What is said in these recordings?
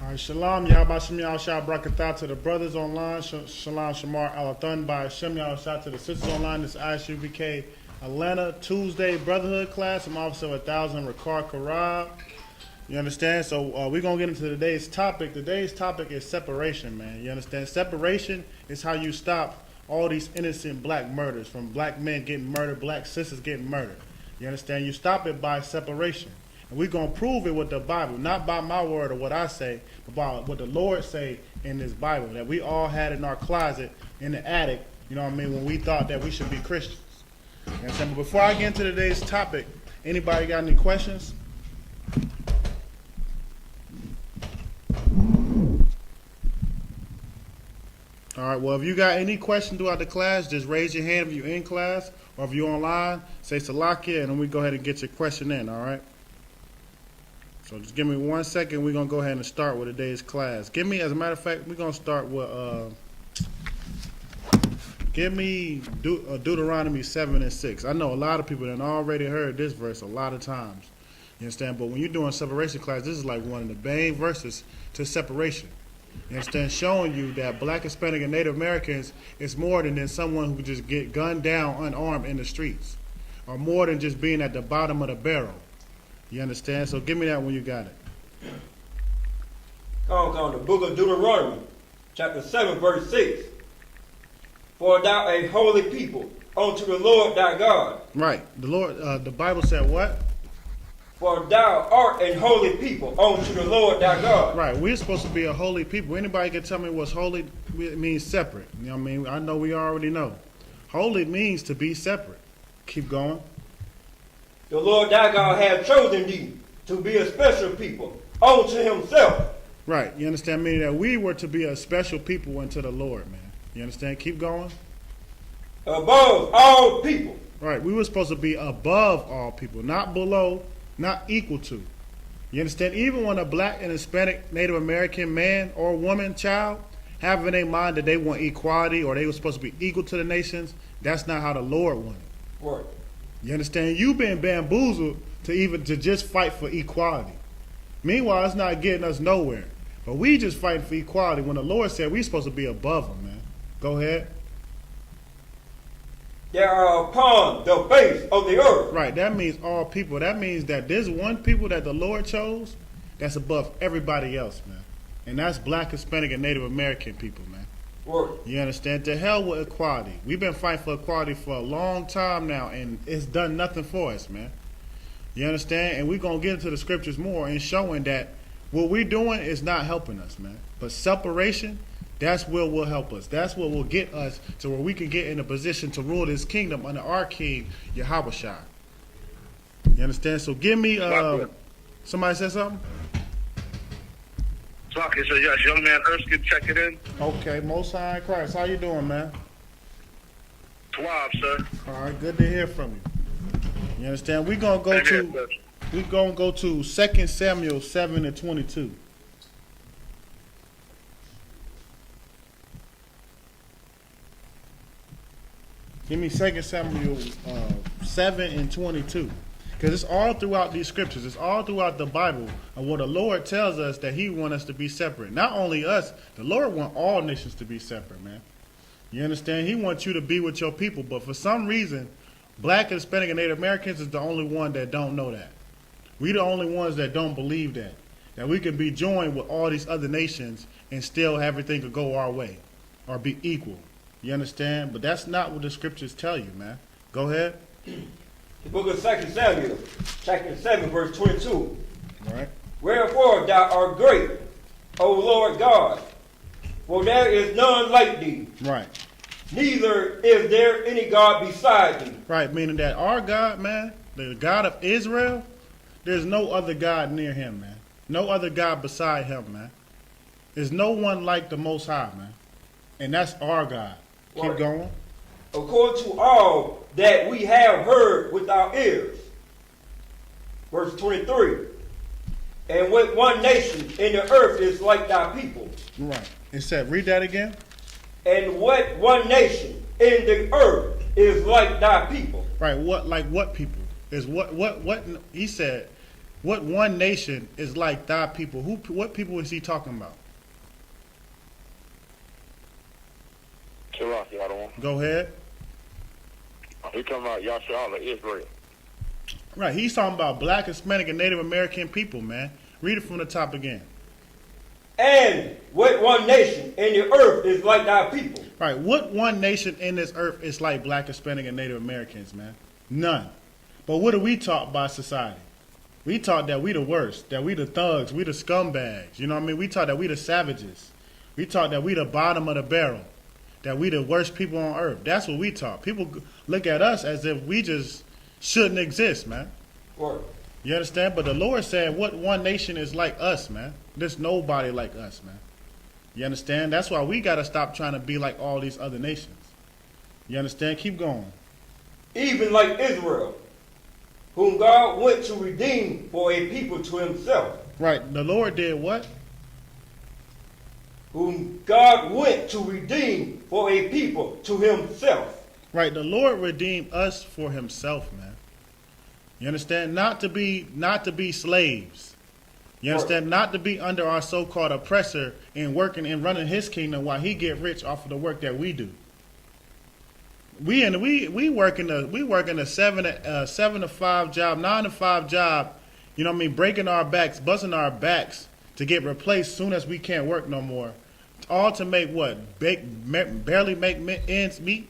All right, shalom, Yahbashim Yahushua Brakatah to the brothers online. Shalom, Shamar Alathun by Hashem Yahushua to the sisters online. This is I.S.U.P.K. Atlanta Tuesday Brotherhood class. I'm Officer of 1000 Ricard Karab. You understand? So we're going to get into today's topic. Today's topic is separation, man. You understand? Separation is how you stop all these innocent black murders, from black men getting murdered, black sisters getting murdered. You understand? You stop it by separation. And we're going to prove it with the Bible, not by my word or what I say, but by what the Lord say in this Bible that we all had in our closet, in the attic, you know what I mean, when we thought that we should be Christians. You understand? But before I get into today's topic, anybody got any questions? All right, well, if you got any question throughout the class, just raise your hand if you're in class, or if you're online, say Salakia, and then we go ahead and get your question in, all right? So just give me 1 second. We're going to go ahead and start with today's class. Give me, as a matter of fact, we're going to start with, give me Deuteronomy 7 and 6. I know a lot of people that already heard this verse a lot of times. You understand? But when you're doing separation class, this is like one of the main verses to separation. You understand? Showing you that black, Hispanic, and Native Americans is more than someone who could just get gunned down unarmed in the streets, or more than just being at the bottom of the barrel. You understand? So give me that when you got it. Come, the book of Deuteronomy, chapter 7, verse 6. For thou a holy people unto the Lord thy God. Right. The Lord, the Bible said what? For thou art a holy people unto the Lord thy God. Right. We're supposed to be a holy people. Anybody can tell me what's holy? It means separate. You know what I mean? I know we already know. Holy means to be separate. Keep going. The Lord thy God hath chosen thee to be a special people unto himself. Right. You understand? Meaning that we were to be a special people unto the Lord, man. You understand? Keep going. Above all people. Right. We were supposed to be above all people, not below, not equal to. You understand? Even when a black and Hispanic Native American man or woman, child, have in their mind that they want equality or they were supposed to be equal to the nations, that's not how the Lord wanted. Right. You understand? You've been bamboozled to just fight for equality. Meanwhile, it's not getting us nowhere. But we just fighting for equality when the Lord said we're supposed to be above them, man. Go ahead. They are upon the face of the earth. Right, that means all people. That means that there's one people that the Lord chose that's above everybody else, man. And that's black, Hispanic, and Native American people, man. Right. You understand? To hell with equality. We've been fighting for equality for a long time now, and it's done nothing for us, man. You understand? And we're going to get into the scriptures more and showing that what we're doing is not helping us, man. But separation, that's what will help us. That's what will get us to where we can get in a position to rule this kingdom under our king, Yahushua. You understand? So give me, somebody said something? Talking, so yes, young man Erskine checking in. Okay, Most High in Christ. How you doing, man? Twab, sir. All right, good to hear from you. You understand? We're gonna go to 2 Samuel 7 and 22. Give me 2 Samuel 7 and 22. Because it's all throughout these scriptures. It's all throughout the Bible of what the Lord tells us that he wants us to be separate. Not only us, the Lord wants all nations to be separate, man. You understand? He wants you to be with your people. But for some reason, black, Hispanic, and Native Americans is the only one that don't know that. We the only ones that don't believe that. That we can be joined with all these other nations and still everything could go our way or be equal. You understand? But that's not what the scriptures tell you, man. Go ahead. The book of 2 Samuel, chapter 7, verse 22. All right. Wherefore thou art great, O Lord God, for there is none like thee. Right. Neither is there any God beside thee. Right, meaning that our God, man, the God of Israel, there's no other God near him, man. No other God beside him, man. There's no one like the Most High, man. And that's our God. Keep Right. going. According to all that we have heard with our ears. Verse 23. And what one nation in the earth is like thy people. Right. It said, read that again. And what one nation in the earth is like thy people. Right. What, like what people? Is what he said, What one nation is like thy people? What people is he talking about? Shalom, y'all. Go ahead. He talking about Yasha'Allah, Israel. Right, he's talking about black, Hispanic, and Native American people, man. Read it from the top again. And what one nation in the earth is like thy people? Right, what one nation in this earth is like black, Hispanic, and Native Americans, man? None. But what are we taught by society? We taught that we the worst, that we the thugs, we the scumbags. You know what I mean? We taught that we the savages. We taught that we the bottom of the barrel, that we the worst people on earth. That's what we taught. People look at us as if we just shouldn't exist, man. Word. You understand? But the Lord said, what one nation is like us, man? There's nobody like us, man. You understand? That's why we got to stop trying to be like all these other nations. You understand? Keep going. Even like Israel, whom God went to redeem for a people to himself. Right. The Lord did what? Whom God went to redeem for a people to himself. Right. The Lord redeemed us for himself, man. You understand? Not to be slaves. You understand? Not to be under our so-called oppressor and working and running his kingdom while he get rich off of the work that we do. We working a 7 to 5 job, 9 to 5 job. You know what I mean? Breaking our backs, busting our backs to get replaced soon as we can't work no more. All to make what? Barely make ends meet.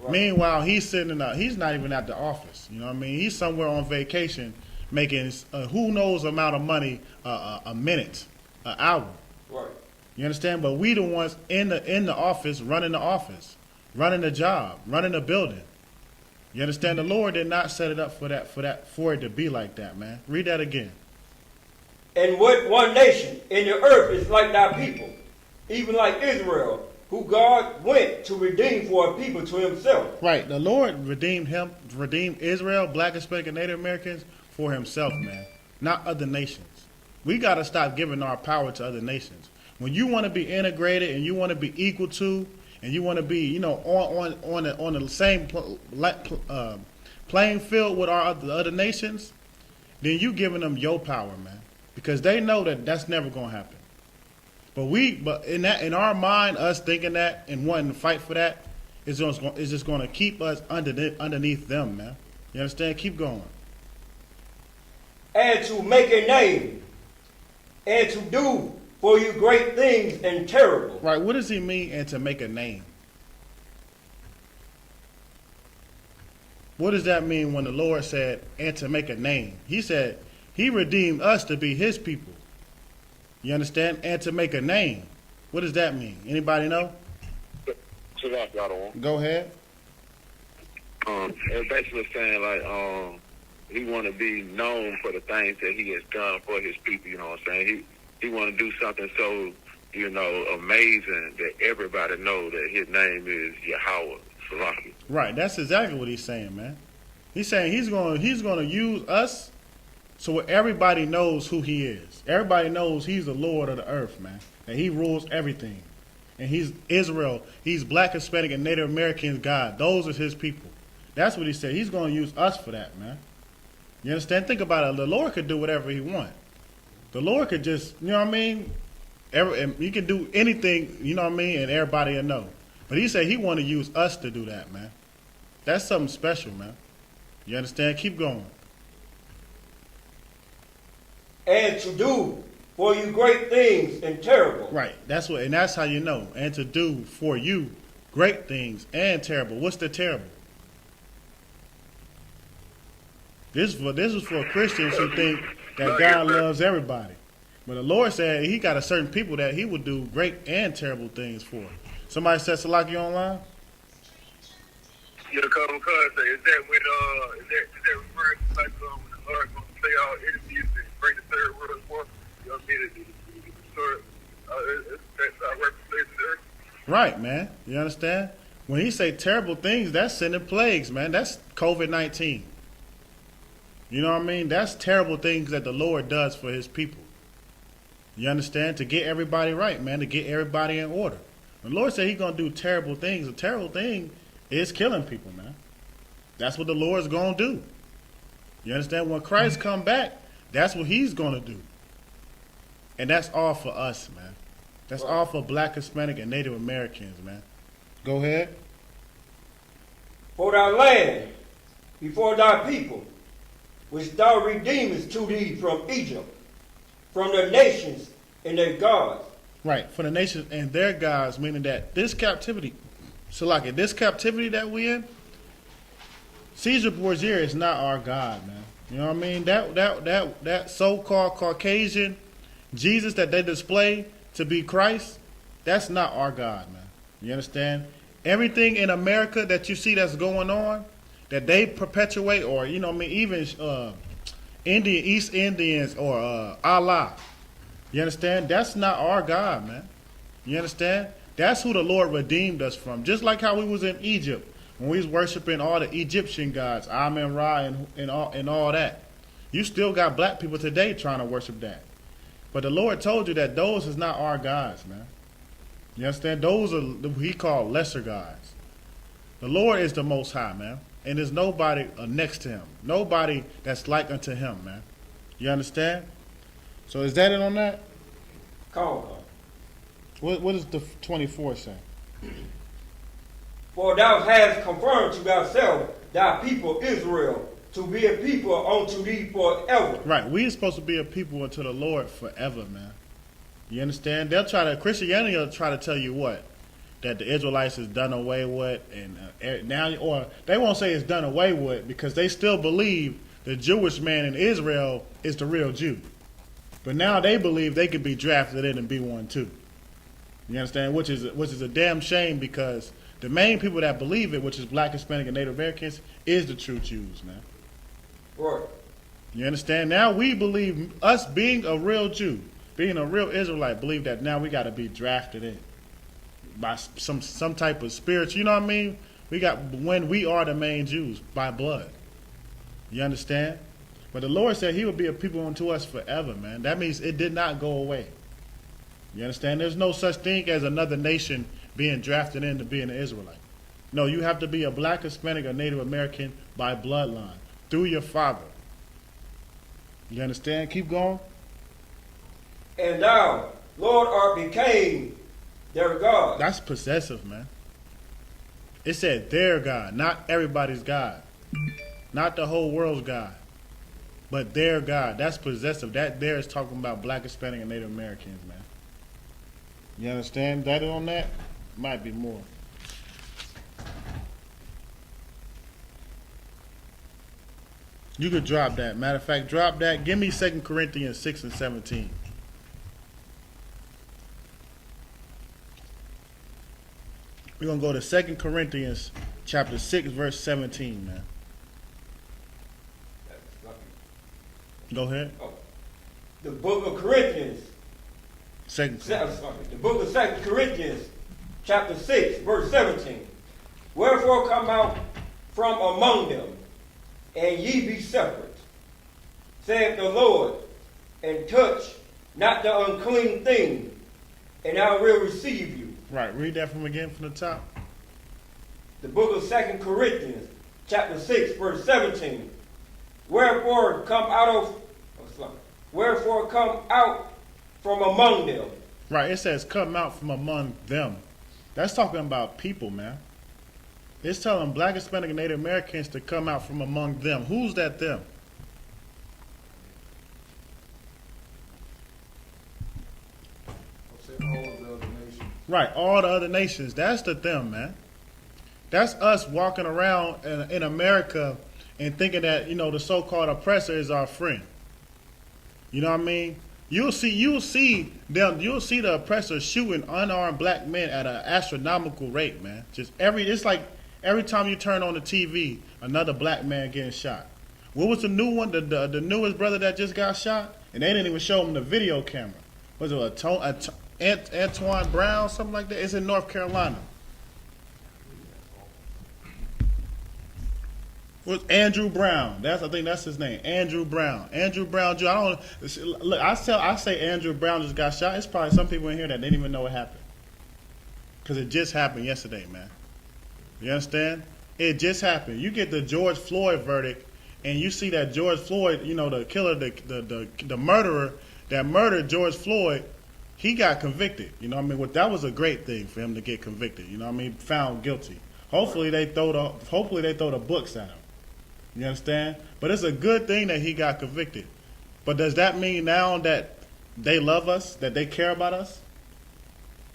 Right. Meanwhile, he's he's not even at the office. You know what I mean? He's somewhere on vacation making who knows amount of money a minute, an hour. Right. You understand? But we the ones in the office, running the job, running the building. You understand? The Lord did not set it up for it to be like that, man. Read that again. And what one nation in the earth is like thy people, even like Israel, who God went to redeem for a people to himself. Right. The Lord redeemed Israel, black, Hispanic, and Native Americans for himself, man. Not other nations. We got to stop giving our power to other nations. When you want to be integrated and you want to be equal to, and you want to be, you know, on the same playing field with the other nations, then you giving them your power, man, because they know that that's never gonna happen. But in our mind, us thinking that and wanting to fight for that is just gonna keep us underneath them, man. You understand? Keep going. And to make a name, and to do for you great things and terrible. Right, what does he mean, and to make a name? What does that mean when the Lord said, and to make a name? He said, he redeemed us to be his people. You understand? And to make a name. What does that mean? Anybody know? Go ahead. It's basically saying like, he want to be known for the things that he has done for his people, you know what I'm saying? He want to do something so, you know, amazing that everybody know that his name is Yahweh. Salaki. Right, that's exactly what he's saying, man. He's saying he's going to use us so everybody knows who he is. Everybody knows he's the Lord of the earth, man. And he rules everything. And he's Israel. He's black, Hispanic, and Native American God. Those are his people. That's what he said. He's going to use us for that, man. You understand? Think about it. The Lord could do whatever he wants. The Lord could just, you know what I mean? He can do anything, you know what I mean? And everybody will know. But he said he want to use us to do that, man. That's something special, man. You understand? Keep going. And to do for you great things and terrible. Right. And that's how you know. And to do for you great things and terrible. What's the terrible? This is for Christians who think that God loves everybody. But the Lord said he got a certain people that he would do great and terrible things for. Somebody said Salaki online? Yeah, come say, is that referring to like when the Lord gonna play all enemies and bring the third world war? You know what I mean? That's our representation there. Right, man. You understand? When he say terrible things, that's sending plagues, man. That's COVID-19. You know what I mean? That's terrible things that the Lord does for his people. You understand? To get everybody right, man. To get everybody in order. The Lord said he's going to do terrible things. A terrible thing is killing people, man. That's what the Lord's going to do. You understand? When Christ come back, That's what he's going to do. And that's all for us, man. That's all for Black, Hispanic, and Native Americans, man. Go ahead. For thy land, before thy people, which thou redeemest to thee from Egypt, from the nations and their gods. Right, for the nations and their gods, meaning that this captivity, this captivity that we in, Caesar Borgia is not our God, man. You know what I mean? That so-called Caucasian Jesus that they display to be Christ, that's not our God, man. You understand? Everything in America that you see that's going on, that they perpetuate, or you know what I mean, even East Indians or Allah. You understand? That's not our God, man. You understand? That's who the Lord redeemed us from. Just like how we was in Egypt when we was worshiping all the Egyptian gods, Amen Ra and all that. You still got black people today trying to worship that. But the Lord told you that those is not our gods, man. You understand? Those are what he called lesser gods. The Lord is the Most High, man. And there's nobody next to him. Nobody that's like unto him, man. You understand? So is that it on that? Come on. What does the 24 say? For thou hast confirmed to thyself thy people Israel, to be a people unto thee forever. Right. We are supposed to be a people unto the Lord forever, man. You understand? Christianity will try to tell you what? That the Israelites is done away with, and now, or they won't say it's done away with because they still believe the Jewish man in Israel is the real Jew. But now they believe they could be drafted in and be one too. You understand? Which is a damn shame because the main people that believe it, which is Black, Hispanic, and Native Americans, is the true Jews, man. Right. You understand? Now we believe, us being a real Jew, being a real Israelite, believe that now we got to be drafted in by some type of spiritual, you know what I mean? When we are the main Jews by blood. You understand? But the Lord said he would be a people unto us forever, man. That means it did not go away. You understand? There's no such thing as another nation being drafted into being an Israelite. No, you have to be a Black, Hispanic, or Native American by bloodline, through your father. You understand? Keep going. And thou, Lord, art became their God. That's possessive, man. It said their God, not everybody's God. Not the whole world's God. But their God. That's possessive. That there is talking about Black, Hispanic, and Native Americans, man. You understand? That on that? Might be more. You could drop that. Matter of fact, drop that. Give me 2 Corinthians 6 and 17. We're going to go to 2 Corinthians chapter 6, verse 17, man. Go ahead. Oh. The book of Corinthians. The book of 2 Corinthians, chapter 6, verse 17. Wherefore come out from among them, and ye be separate, saith the Lord, and touch not the unclean thing, and I will receive you. Right, read that from the top. The book of 2 Corinthians, chapter 6, verse 17. Wherefore come out from among them. Right, it says come out from among them. That's talking about people, man. It's telling Black, Hispanic, and Native Americans to come out from among them. Who's that them? All of the other nations. Right, all the other nations. That's the them, man. That's us walking around in America and thinking that, the so-called oppressor is our friend. You know what I mean? You'll see the oppressor shooting unarmed black men at an astronomical rate, man. It's like every time you turn on the TV, another black man getting shot. What was the new one? The newest brother that just got shot, and they didn't even show him the video camera. Was it Antoine Brown, something like that? It's in North Carolina. Was Andrew Brown? I think that's his name. Andrew Brown. Andrew Brown. Look, I say Andrew Brown just got shot. It's probably some people in here that didn't even know what happened. Because it just happened yesterday, man. You understand? It just happened. You get the George Floyd verdict, and you see that George Floyd, you know, the killer, the murderer that murdered George Floyd, he got convicted. You know what I mean? Well, that was a great thing for him to get convicted. You know what I mean? Found guilty. Hopefully they throw the books at him. You understand? But it's a good thing that he got convicted. But does that mean now that they love us, that they care about us?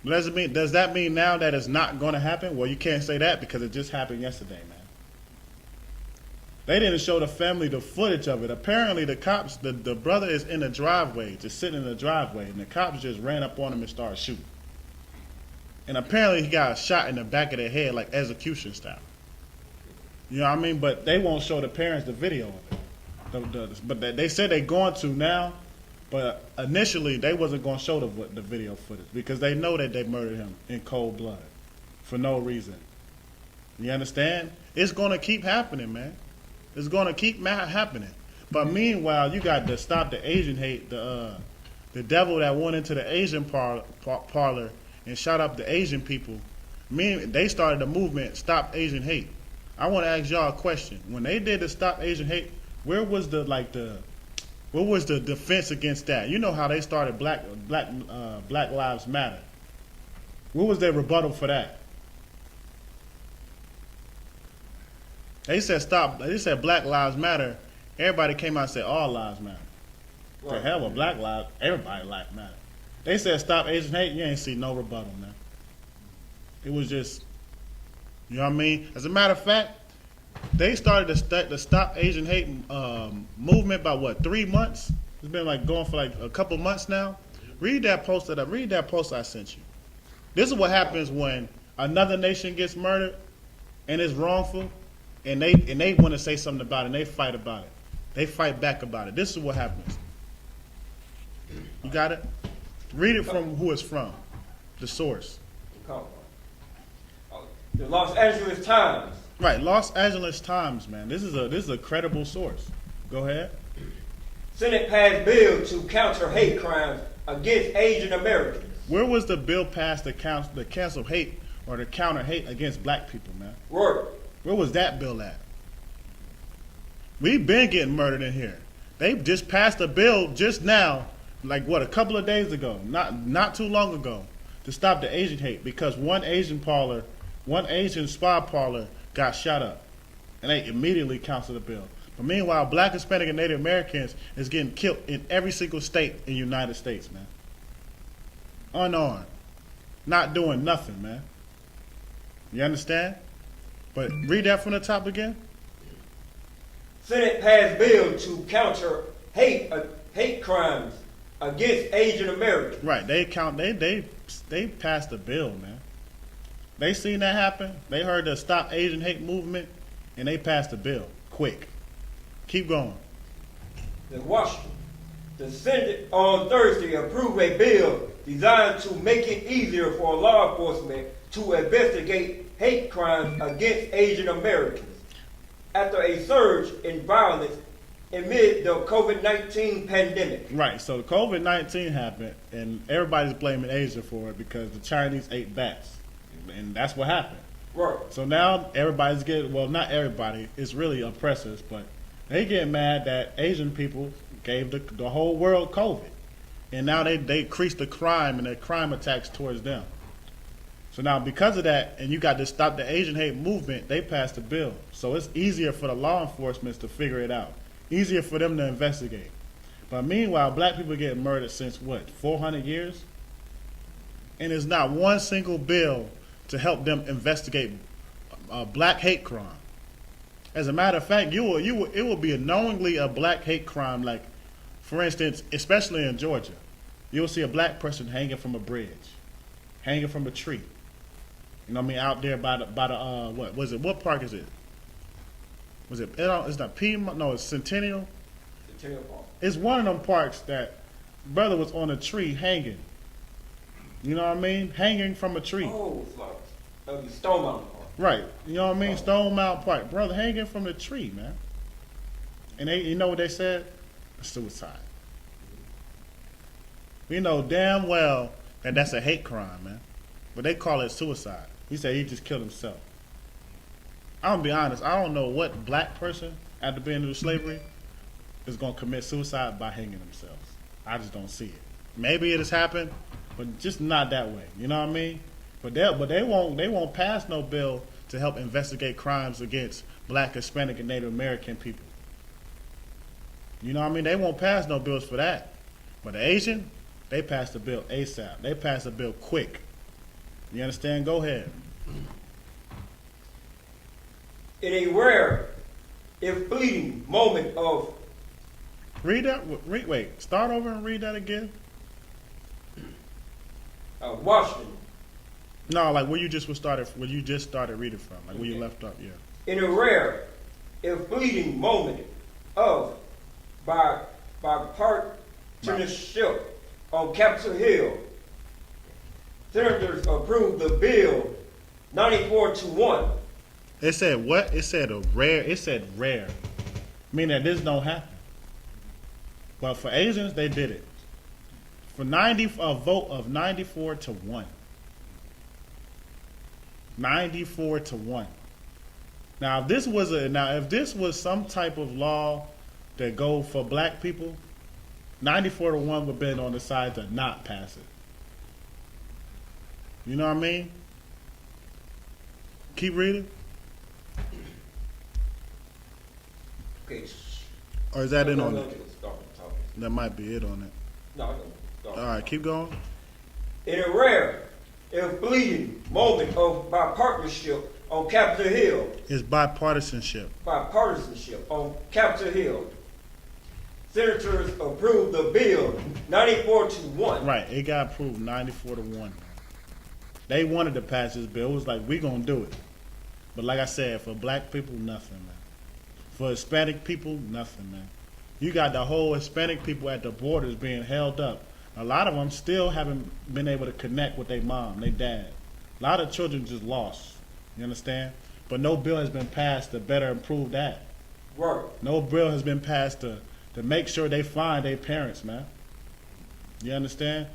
Does that mean now that it's not going to happen? Well, you can't say that because it just happened yesterday, man. They didn't show the family the footage of it. Apparently the cops, the brother is in the driveway, just sitting in the driveway, and the cops just ran up on him and started shooting. And apparently he got shot in the back of the head like execution style. You know what I mean? But they won't show the parents the video of it. But they said they're going to now, but initially they wasn't going to show the video footage because they know that they murdered him in cold blood for no reason. You understand? It's going to keep happening, man. It's going to keep happening. But meanwhile, you got to stop the Asian hate, the devil that went into the Asian parlor and shot up the Asian people. They started the movement, Stop Asian Hate. I want to ask y'all a question. When they did the Stop Asian Hate, where was the defense against that? You know how they started Black Lives Matter. What was their rebuttal for that? They said Black Lives Matter. Everybody came out and said all lives matter. Right. The hell with Black lives, everybody life matter. They said Stop Asian Hate. You ain't see no rebuttal, man. It was just, you know what I mean? As a matter of fact, they started the Stop Asian Hate movement by what, 3 months? It's been like going for like a couple months now. Read that post I sent you. This is what happens when another nation gets murdered and it's wrongful, and they want to say something about it, and they fight about it. They fight back about it. This is what happens. You got it? Read it from who it's from, the source. The Los Angeles Times. Right, Los Angeles Times, man. This is a credible source. Go ahead. Senate passed bill to counter hate crimes against Asian Americans. Where was the bill passed to cancel hate or to counter hate against black people, man? Where was that bill at? We've been getting murdered in here. They just passed a bill just now, like what, a couple of days ago, not too long ago, to stop the Asian hate because one Asian spa parlor got shot up, and they immediately canceled the bill. But meanwhile, Black, Hispanic, and Native Americans is getting killed in every single state in the United States, man. Unarmed, not doing nothing, man. You understand? But read that from the top again. Senate passed bill to counter hate crimes against Asian Americans. Right, they passed a bill, man. They seen that happen. They heard the Stop Asian Hate movement, and they passed a bill quick. Keep going. The Senate on Thursday approved a bill designed to make it easier for law enforcement to investigate hate crimes against Asian Americans after a surge in violence amid the COVID-19 pandemic. Right, so the COVID-19 happened, and everybody's blaming Asia for it because the Chinese ate bats, and that's what happened. Right. So now everybody's getting, well, not everybody, it's really oppressors, but they get mad that Asian people gave the whole world COVID, and now they increased the crime and the crime attacks towards them. So now because of that, and you got to Stop the Asian Hate movement, they passed a bill. So it's easier for the law enforcement to figure it out. Easier for them to investigate. But meanwhile, black people get murdered since what, 400 years? And there's not one single bill to help them investigate black hate crime. As a matter of fact, it will be knowingly a black hate crime, like, for instance, especially in Georgia. You'll see a black person hanging from a bridge, hanging from a tree. You know what I mean? Out there by the what was it? What park is it? Was it? It's not Piedmont. No, it's Centennial. Centennial Park. It's one of them parks that brother was on a tree hanging. You know what I mean? Hanging from a tree. Oh, it's like Stone Mountain Park. Right. You know what I mean? Stone Mountain Park. Brother hanging from the tree, man. And you know what they said? Suicide. We know damn well that that's a hate crime, man. But they call it suicide. He said he just killed himself. I'm gonna be honest, I don't know what black person after being into slavery is going to commit suicide by hanging themselves. I just don't see it. Maybe it has happened, but just not that way. You know what I mean? But they won't pass no bill to help investigate crimes against Black, Hispanic, and Native American people. You know what I mean? They won't pass no bills for that. But the Asian, they passed the bill ASAP. They passed the bill quick. You understand? Go ahead. In a rare, if fleeting, moment of... Read that. Wait. Start over and read that again. Washington. No, like where you just started reading from, like where you left off. Yeah. In a rare, if fleeting moment of by partnership on Capitol Hill, senators approved the bill 94-1. It said what? It said rare. Meaning that this don't happen. But for Asians, they did it. For a vote of 94-1. 94-1. Now, if this was some type of law that go for Black people, 94-1 would have been on the side to not pass it. You know what I mean? Keep reading. Okay. Or is that it on it? Start talking. That might be it on it. No. All right, keep going. In a rare, if fleeting moment of bipartisanship on Capitol Hill. It's bipartisanship. Bipartisanship on Capitol Hill. Senators approved the bill 94-1. Right, it got approved 94-1. They wanted to pass this bill. It was like, we gonna do it. But like I said, for Black people, nothing, man. For Hispanic people, nothing, man. You got the whole Hispanic people at the borders being held up. A lot of them still haven't been able to connect with their mom, their dad. A lot of children just lost. You understand? But no bill has been passed to better improve that. Right. No bill has been passed to make sure they find their parents, man. You understand?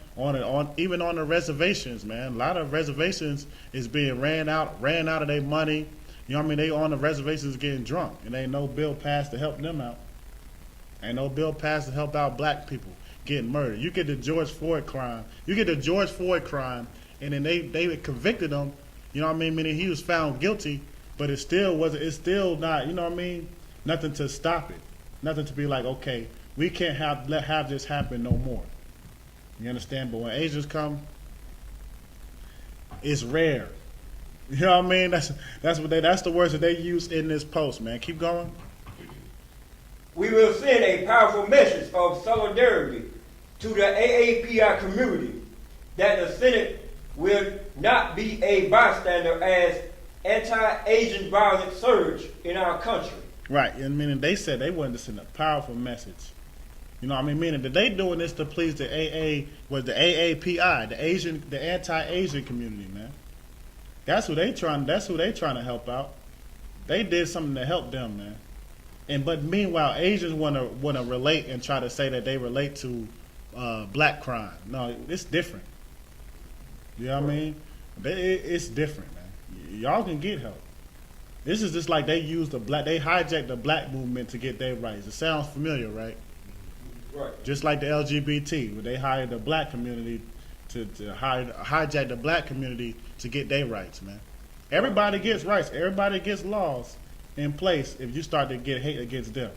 Even on the reservations, man. A lot of reservations is being ran out of their money. You know what I mean? They on the reservations getting drunk, and ain't no bill passed to help them out. Ain't no bill passed to help out Black people getting murdered. You get the George Floyd crime, and then they convicted him. You know what I mean? Meaning he was found guilty, but it's still not. You know what I mean? Nothing to stop it. Nothing to be like, okay, we can't have this happen no more. You understand? But when Asians come, it's rare. You know what I mean? That's the words that they use in this post, man. Keep going. We will send a powerful message of solidarity to the AAPI community that the Senate will not be a bystander as anti-Asian violence surge in our country. Right, and meaning they said they wanted to send a powerful message. You know what I mean? Meaning that they doing this to please the AAPI, the anti-Asian community, man. That's who they trying to help out. They did something to help them, man. But meanwhile, Asians want to relate and try to say that they relate to Black crime. No, it's different. You know what I mean? It's different, man. Y'all can get help. This is just like they hijacked the Black movement to get their rights. It sounds familiar, right? Right. Just like the LGBT, where they hired the Black community to hijack the Black community to get their rights, man. Everybody gets rights. Everybody gets laws in place if you start to get hate against them.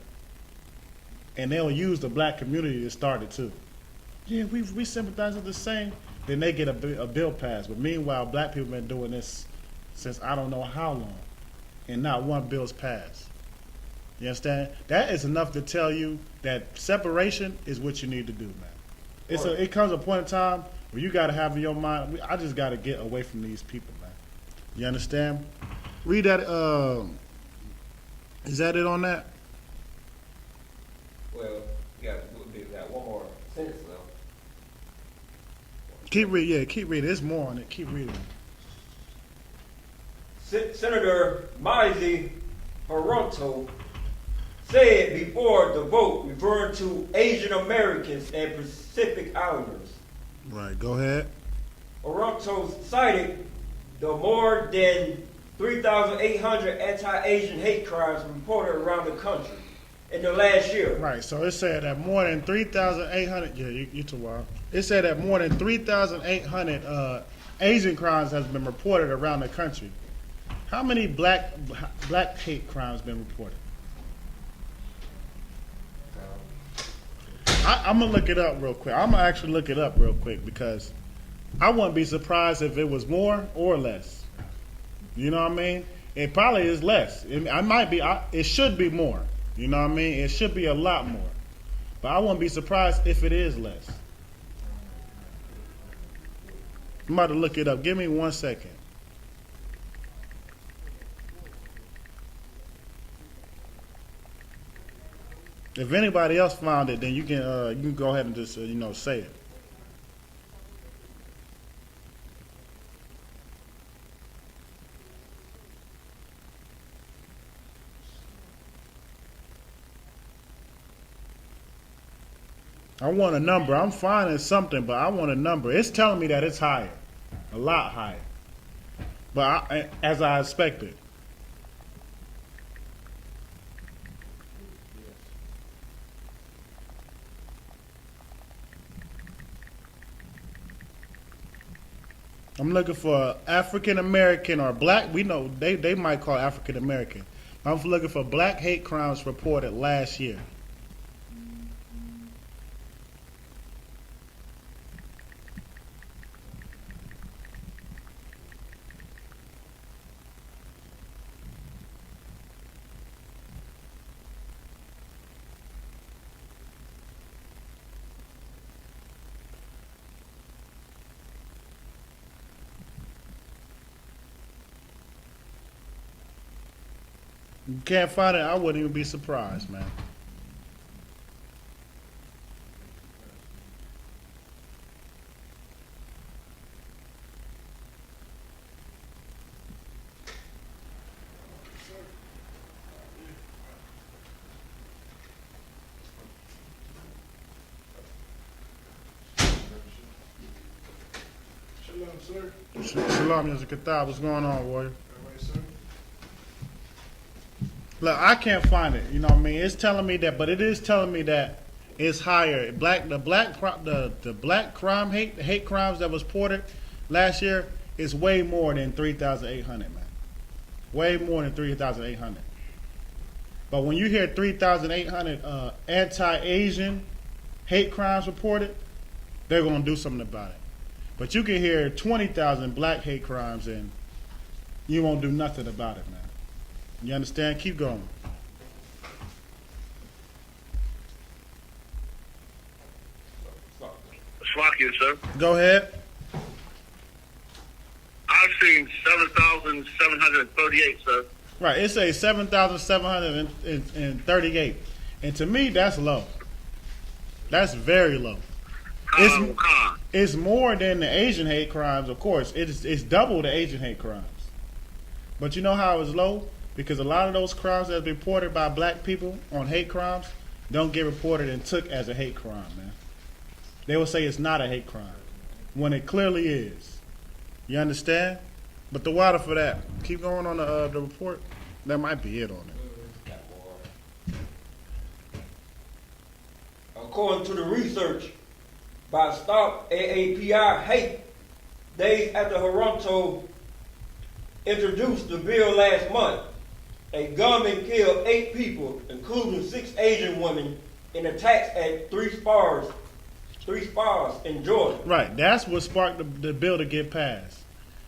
And they'll use the Black community to start it too. Yeah, we sympathize with the same. Then they get a bill passed. But meanwhile, Black people have been doing this since I don't know how long. And not one bill's passed. You understand? That is enough to tell you that separation is what you need to do, man. It comes a point in time where you got to have in your mind, I just got to get away from these people, man. You understand? Read that. Is that it on that? Well, we got one more sentence left. Keep reading. Yeah, keep reading. There's more on it. Keep reading. Senator Mazi Toronto said before the vote, referring to Asian Americans and Pacific Islanders. Right, go ahead. Toronto cited the more than 3,800 anti-Asian hate crimes reported around the country in the last year. Right, so it said that more than 3,800, yeah, you too wild. It said that more than 3,800 Asian crimes has been reported around the country. How many black hate crimes been reported? I'm gonna look it up real quick. I'm gonna actually look it up real quick because I wouldn't be surprised if it was more or less. You know what I mean? It probably is less. It should be more. You know what I mean? It should be a lot more. But I wouldn't be surprised if it is less. I'm about to look it up. Give me 1 second. If anybody else found it, then you can go ahead and just say it. I want a number. I'm finding something, but I want a number. It's telling me that it's higher, a lot higher. But as I expected. I'm looking for African American or black. We know they might call African American. I'm looking for black hate crimes reported last year. You can't find it, I wouldn't even be surprised, man. Shalom, sir. Shalom, Yahanna. What's going on, warrior? All right, sir. Look, I can't find it. You know what I mean? It's telling me that, but it is telling me that it's higher. The black crime hate crimes that was reported last year is way more than 3,800, man. Way more than 3,800. But when you hear 3,800 anti-Asian hate crimes reported, they're gonna do something about it. But you can hear 20,000 black hate crimes and you won't do nothing about it, man. You understand? Keep going. Slovakia, sir. Go ahead. I've seen 7,738, sir. Right, it says 7,738. And to me, that's low. That's very low. It's more than the Asian hate crimes, of course. It's double the Asian hate crimes. But you know how it's low? Because a lot of those crimes that's reported by black people on hate crimes don't get reported and took as a hate crime, man. They will say it's not a hate crime when it clearly is. You understand? But the water for that. Keep going on the report. That might be it on it. According to the research by Stop AAPI Hate, days after Toronto introduced the bill last month, a gunman killed 8 people, including 6 Asian women, in attacks at 3 spas in Georgia. Right, that's what sparked the bill to get passed.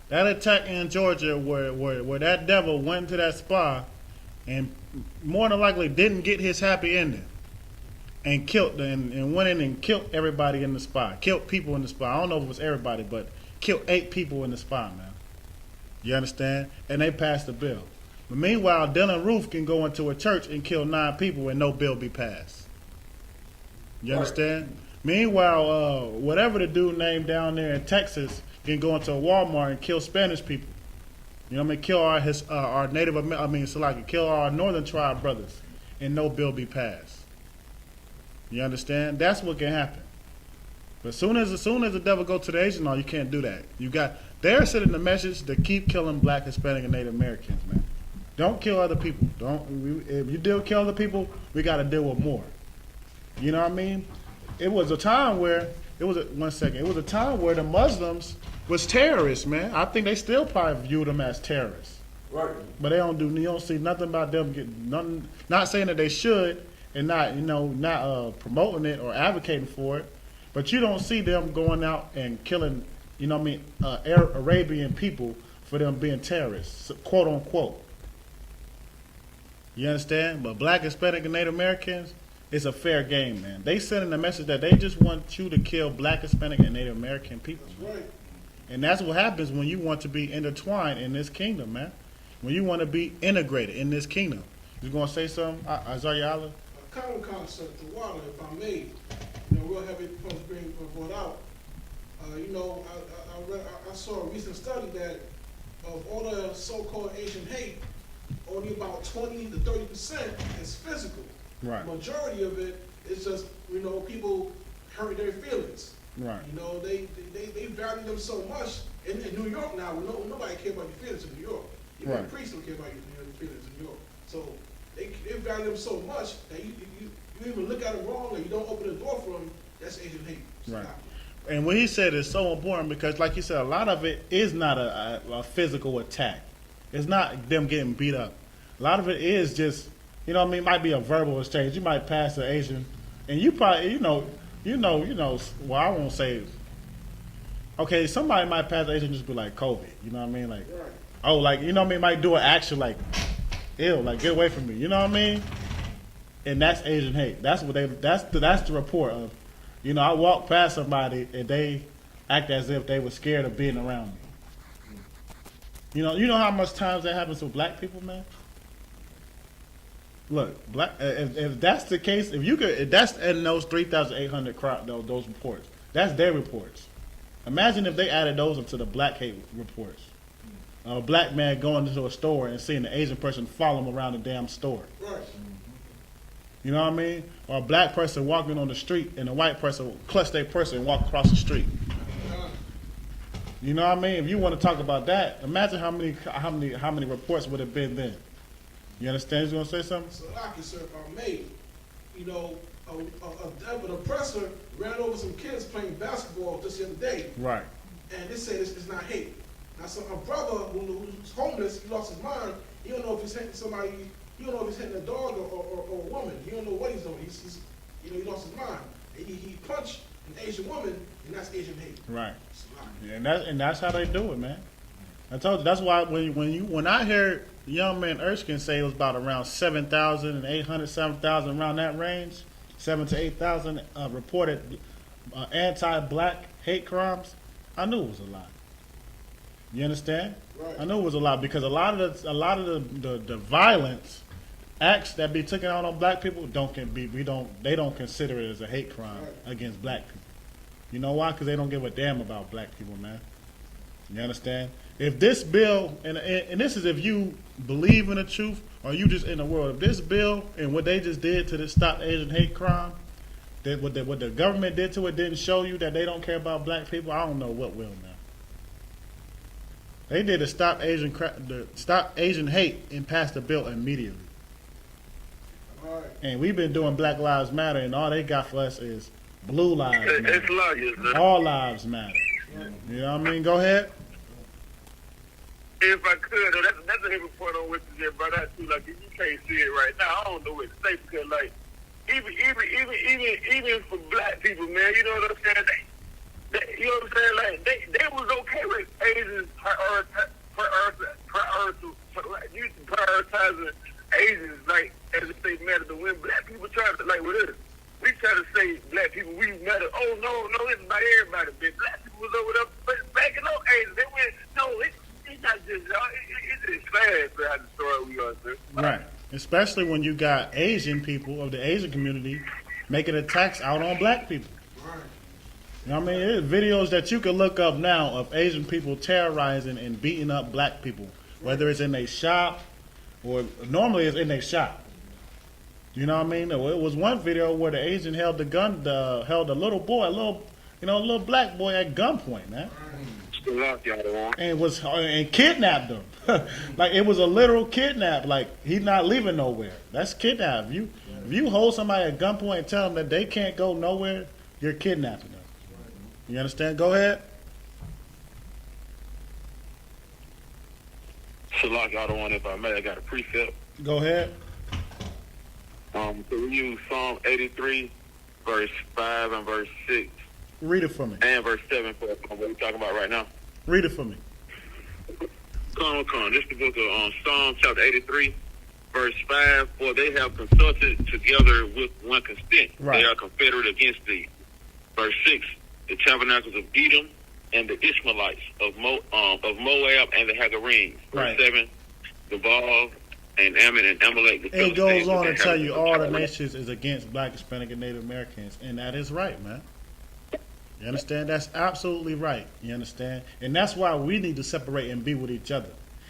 That attack in Georgia where that devil went to that spa and more than likely didn't get his happy ending and went in and killed everybody in the spa. Killed people in the spa. I don't know if it was everybody, but killed 8 people in the spa, man. You understand? And they passed the bill. But meanwhile, Dylan Roof can go into a church and kill 9 people and no bill be passed. You understand? Meanwhile, whatever the dude named down there in Texas can go into a Walmart and kill Spanish people. You know what I mean? Kill our kill our northern tribe brothers and no bill be passed. You understand? That's what can happen. But as soon as the devil go to the Asian, no, you can't do that. They're sending the message to keep killing black, Hispanic, and Native Americans, man. Don't kill other people. If you kill other people, we got to deal with more. You know what I mean? It was a time where It was a time where the Muslims was terrorists, man. I think they still probably view them as terrorists. Right. But you don't see nothing about them getting nothing. Not saying that they should, and not promoting it or advocating for it. But you don't see them going out and killing, Arabian people for them being terrorists, quote unquote. You understand? But black, Hispanic, and Native Americans, it's a fair game, man. They sending a message that they just want you to kill black, Hispanic, and Native American people. That's right. And that's what happens when you want to be intertwined in this kingdom, man. When you want to be integrated in this kingdom. You going to say something, Azariah? A common concept to water, if I may, real heavy points being brought out. I saw a recent study that of all the so-called Asian hate, only about 20 to 30% is physical. Right. Majority of it is just, people hurt their feelings. Right. They value them so much in New York now. Nobody cares about your feelings in New York. Even Right. the priests don't care about your feelings in New York. So they value them so much that you even look at them wrong or you don't open the door for them. That's Asian hate. Right. Stop. And what he said is so important because, like you said, a lot of it is not a physical attack. It's not them getting beat up. A lot of it is just, it might be a verbal exchange. You might pass an Asian, and you probably, well, I won't say, okay, somebody might pass an Asian and just be like, COVID, you know what I mean? Like, Right. oh, like, might do an action like, ew, like, get away from me, you know what I mean? And that's Asian hate. That's the report of, I walk past somebody and they act as if they were scared of being around me. You know how much times that happens with black people, man? Look, if that's the case, if that's in those 3,800 those reports, that's their reports. Imagine if they added those into the black hate reports. A black man going into a store and seeing an Asian person follow him around the damn store. Right. You know what I mean? Or a black person walking on the street and a white person will clutch their purse and walk across the street. You know what I mean? If you want to talk about that, imagine how many reports would have been then. You understand? You gonna say something? So I can serve our maid. An oppressor ran over some kids playing basketball just the other day. Right. And they say this is not hate. Now, so a brother who's homeless, he lost his mind. He don't know if he's hitting somebody. He don't know if he's hitting a dog or a woman. He don't know what he's doing. He lost his mind. He punched an Asian woman, and that's Asian hate. Right. Yeah, and that's how they do it, man. I told you that's why when I heard young man Erskine say it was about around 7,800, 7,000 around that range, 7,000 to 8,000 reported anti-black hate crimes, I knew it was a lot. You understand? Right. I knew it was a lot because a lot of the violence acts that be taken out on black people they don't consider it as a hate crime against black people. You know why? Because they don't give a damn about black people, man. You understand? If this bill, and this is if you believe in the truth or you just in the world, if this bill and what they just did to this Stop Asian Hate Crime, what the government did to it didn't show you that they don't care about black people, I don't know what will now. They did a Stop Asian Hate and passed the bill immediately. All right. And we've been doing Black Lives Matter, and all they got for us is Blue Lives Matter. It's lawyers, man. All lives matter. You know what I mean? Go ahead. If I could, that's a heavy point on what you just brought out too. Like, if you can't see it right now, I don't know what to say because, like, even for black people, man, you know what I'm saying? You know what I'm saying? Like, they was okay with Asians prioritizing Asians, like, as if they matter. But when black people try to, like, with us, we try to say black people, we matter. Oh, no, it's not everybody. But black people was over there backing up Asians. They went, no, it's not just y'all. It's sad for how the story we are, sir. Right. Especially when you got Asian people of the Asian community making attacks out on black people. Right. You know what I mean? There's videos that you can look up now of Asian people terrorizing and beating up black people, whether it's in a shop or normally it's in a shop. You know what I mean? It was one video where the Asian held the gun, held a little boy, a little black boy at gunpoint, man. And kidnapped him. Like it was a literal kidnap. Like he's not leaving nowhere. That's kidnap. If you hold somebody at gunpoint and tell them that they can't go nowhere, you're kidnapping them. You understand? Go ahead. Shalak, y'all the one, if I may, I got a precept. Go ahead. So we use Psalm 83, verse 5 and verse 6. Read it for me. And verse 7 for what we're talking about right now. Read it for me. Come on. This is the book of Psalm chapter 83, verse 5. For they have consulted together with one consent. Right. They are confederate against thee. Verse 6, the tabernacles of Edom and the Ishmaelites of Moab and the Hagarenes. Verse 7, the Baal and Ammon and Amalek. It goes on to tell you all the nations is against Black, Hispanic, and Native Americans, and that is right, man. You understand? That's absolutely right. You understand? And that's why we need to separate and be with each other.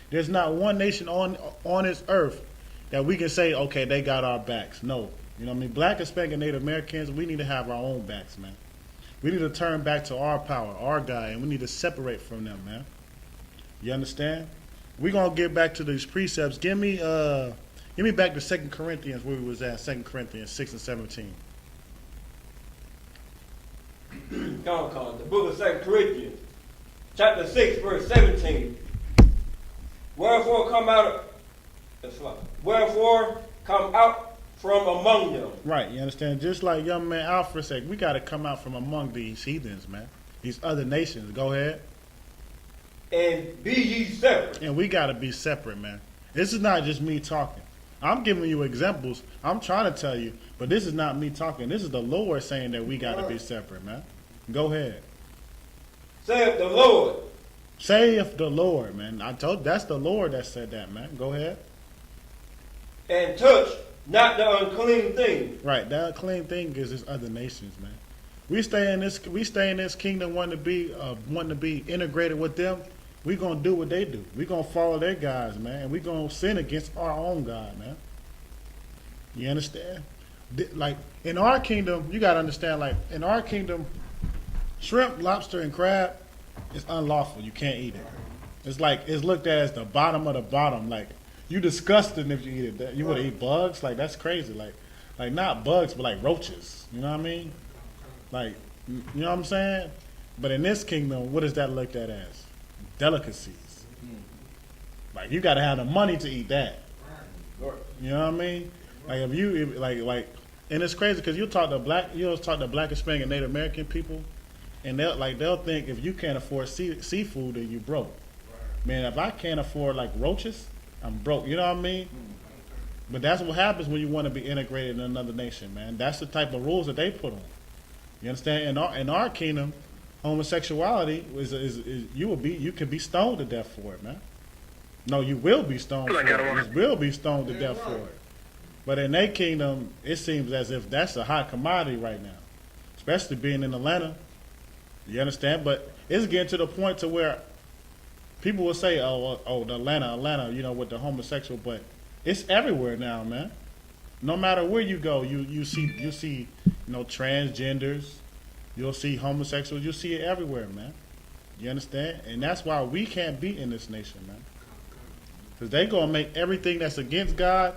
There's not one nation on this earth that we can say, okay, they got our backs. No. You know what I mean? Black, Hispanic, and Native Americans, we need to have our own backs, man. We need to turn back to our power, our guy, and we need to separate from them, man. You understand? We're going to get back to these precepts. Give me back to 2 Corinthians where we was at, 2 Corinthians 6 and 17. Come on. The book of 2 Corinthians, chapter 6, verse 17. Wherefore come out from among them. Right, you understand? Just like young man Alfred said, we got to come out from among these heathens, man. These other nations. Go ahead. And be ye separate. And we got to be separate, man. This is not just me talking. I'm giving you examples. I'm trying to tell you, but this is not me talking. This is the Lord saying that we got to be separate, man. Go ahead. Saith the Lord. Saith the Lord, man. I told you, that's the Lord that said that, man. Go ahead. And touch not the unclean thing. Right, that unclean thing is this other nations, man. We stay in this kingdom wanting to be integrated with them. We gonna do what they do. We gonna follow their guys, man. And we gonna sin against our own God, man. You understand? Like in our kingdom, you gotta understand. Like in our kingdom, shrimp, lobster, and crab is unlawful. You can't eat it. It's looked at as the bottom of the bottom. Like you disgusting if you eat it. You would eat bugs? Like that's crazy. Like not bugs, but like roaches. You know what I mean? Like you know what I'm saying? But in this kingdom, what is that looked at as? Delicacies. Like you got to have the money to eat that. You know what I mean? Like and it's crazy because you'll talk to black, Hispanic, and Native American people, and they'll think if you can't afford seafood, then you broke. Man, if I can't afford like roaches, I'm broke. You know what I mean? But that's what happens when you want to be integrated in another nation, man. That's the type of rules that they put on. You understand? In our kingdom, homosexuality is you can be stoned to death for it, man. No, you will be stoned. You will be stoned to death for it. But in their kingdom, it seems as if that's a hot commodity right now, especially being in Atlanta. You understand? But it's getting to the point to where people will say, "Oh, the Atlanta, you know, with the homosexual," but it's everywhere now, man. No matter where you go, you see, transgenders. You'll see homosexuals. You'll see it everywhere, man. You understand? And that's why we can't be in this nation, man. Because they gonna make everything that's against God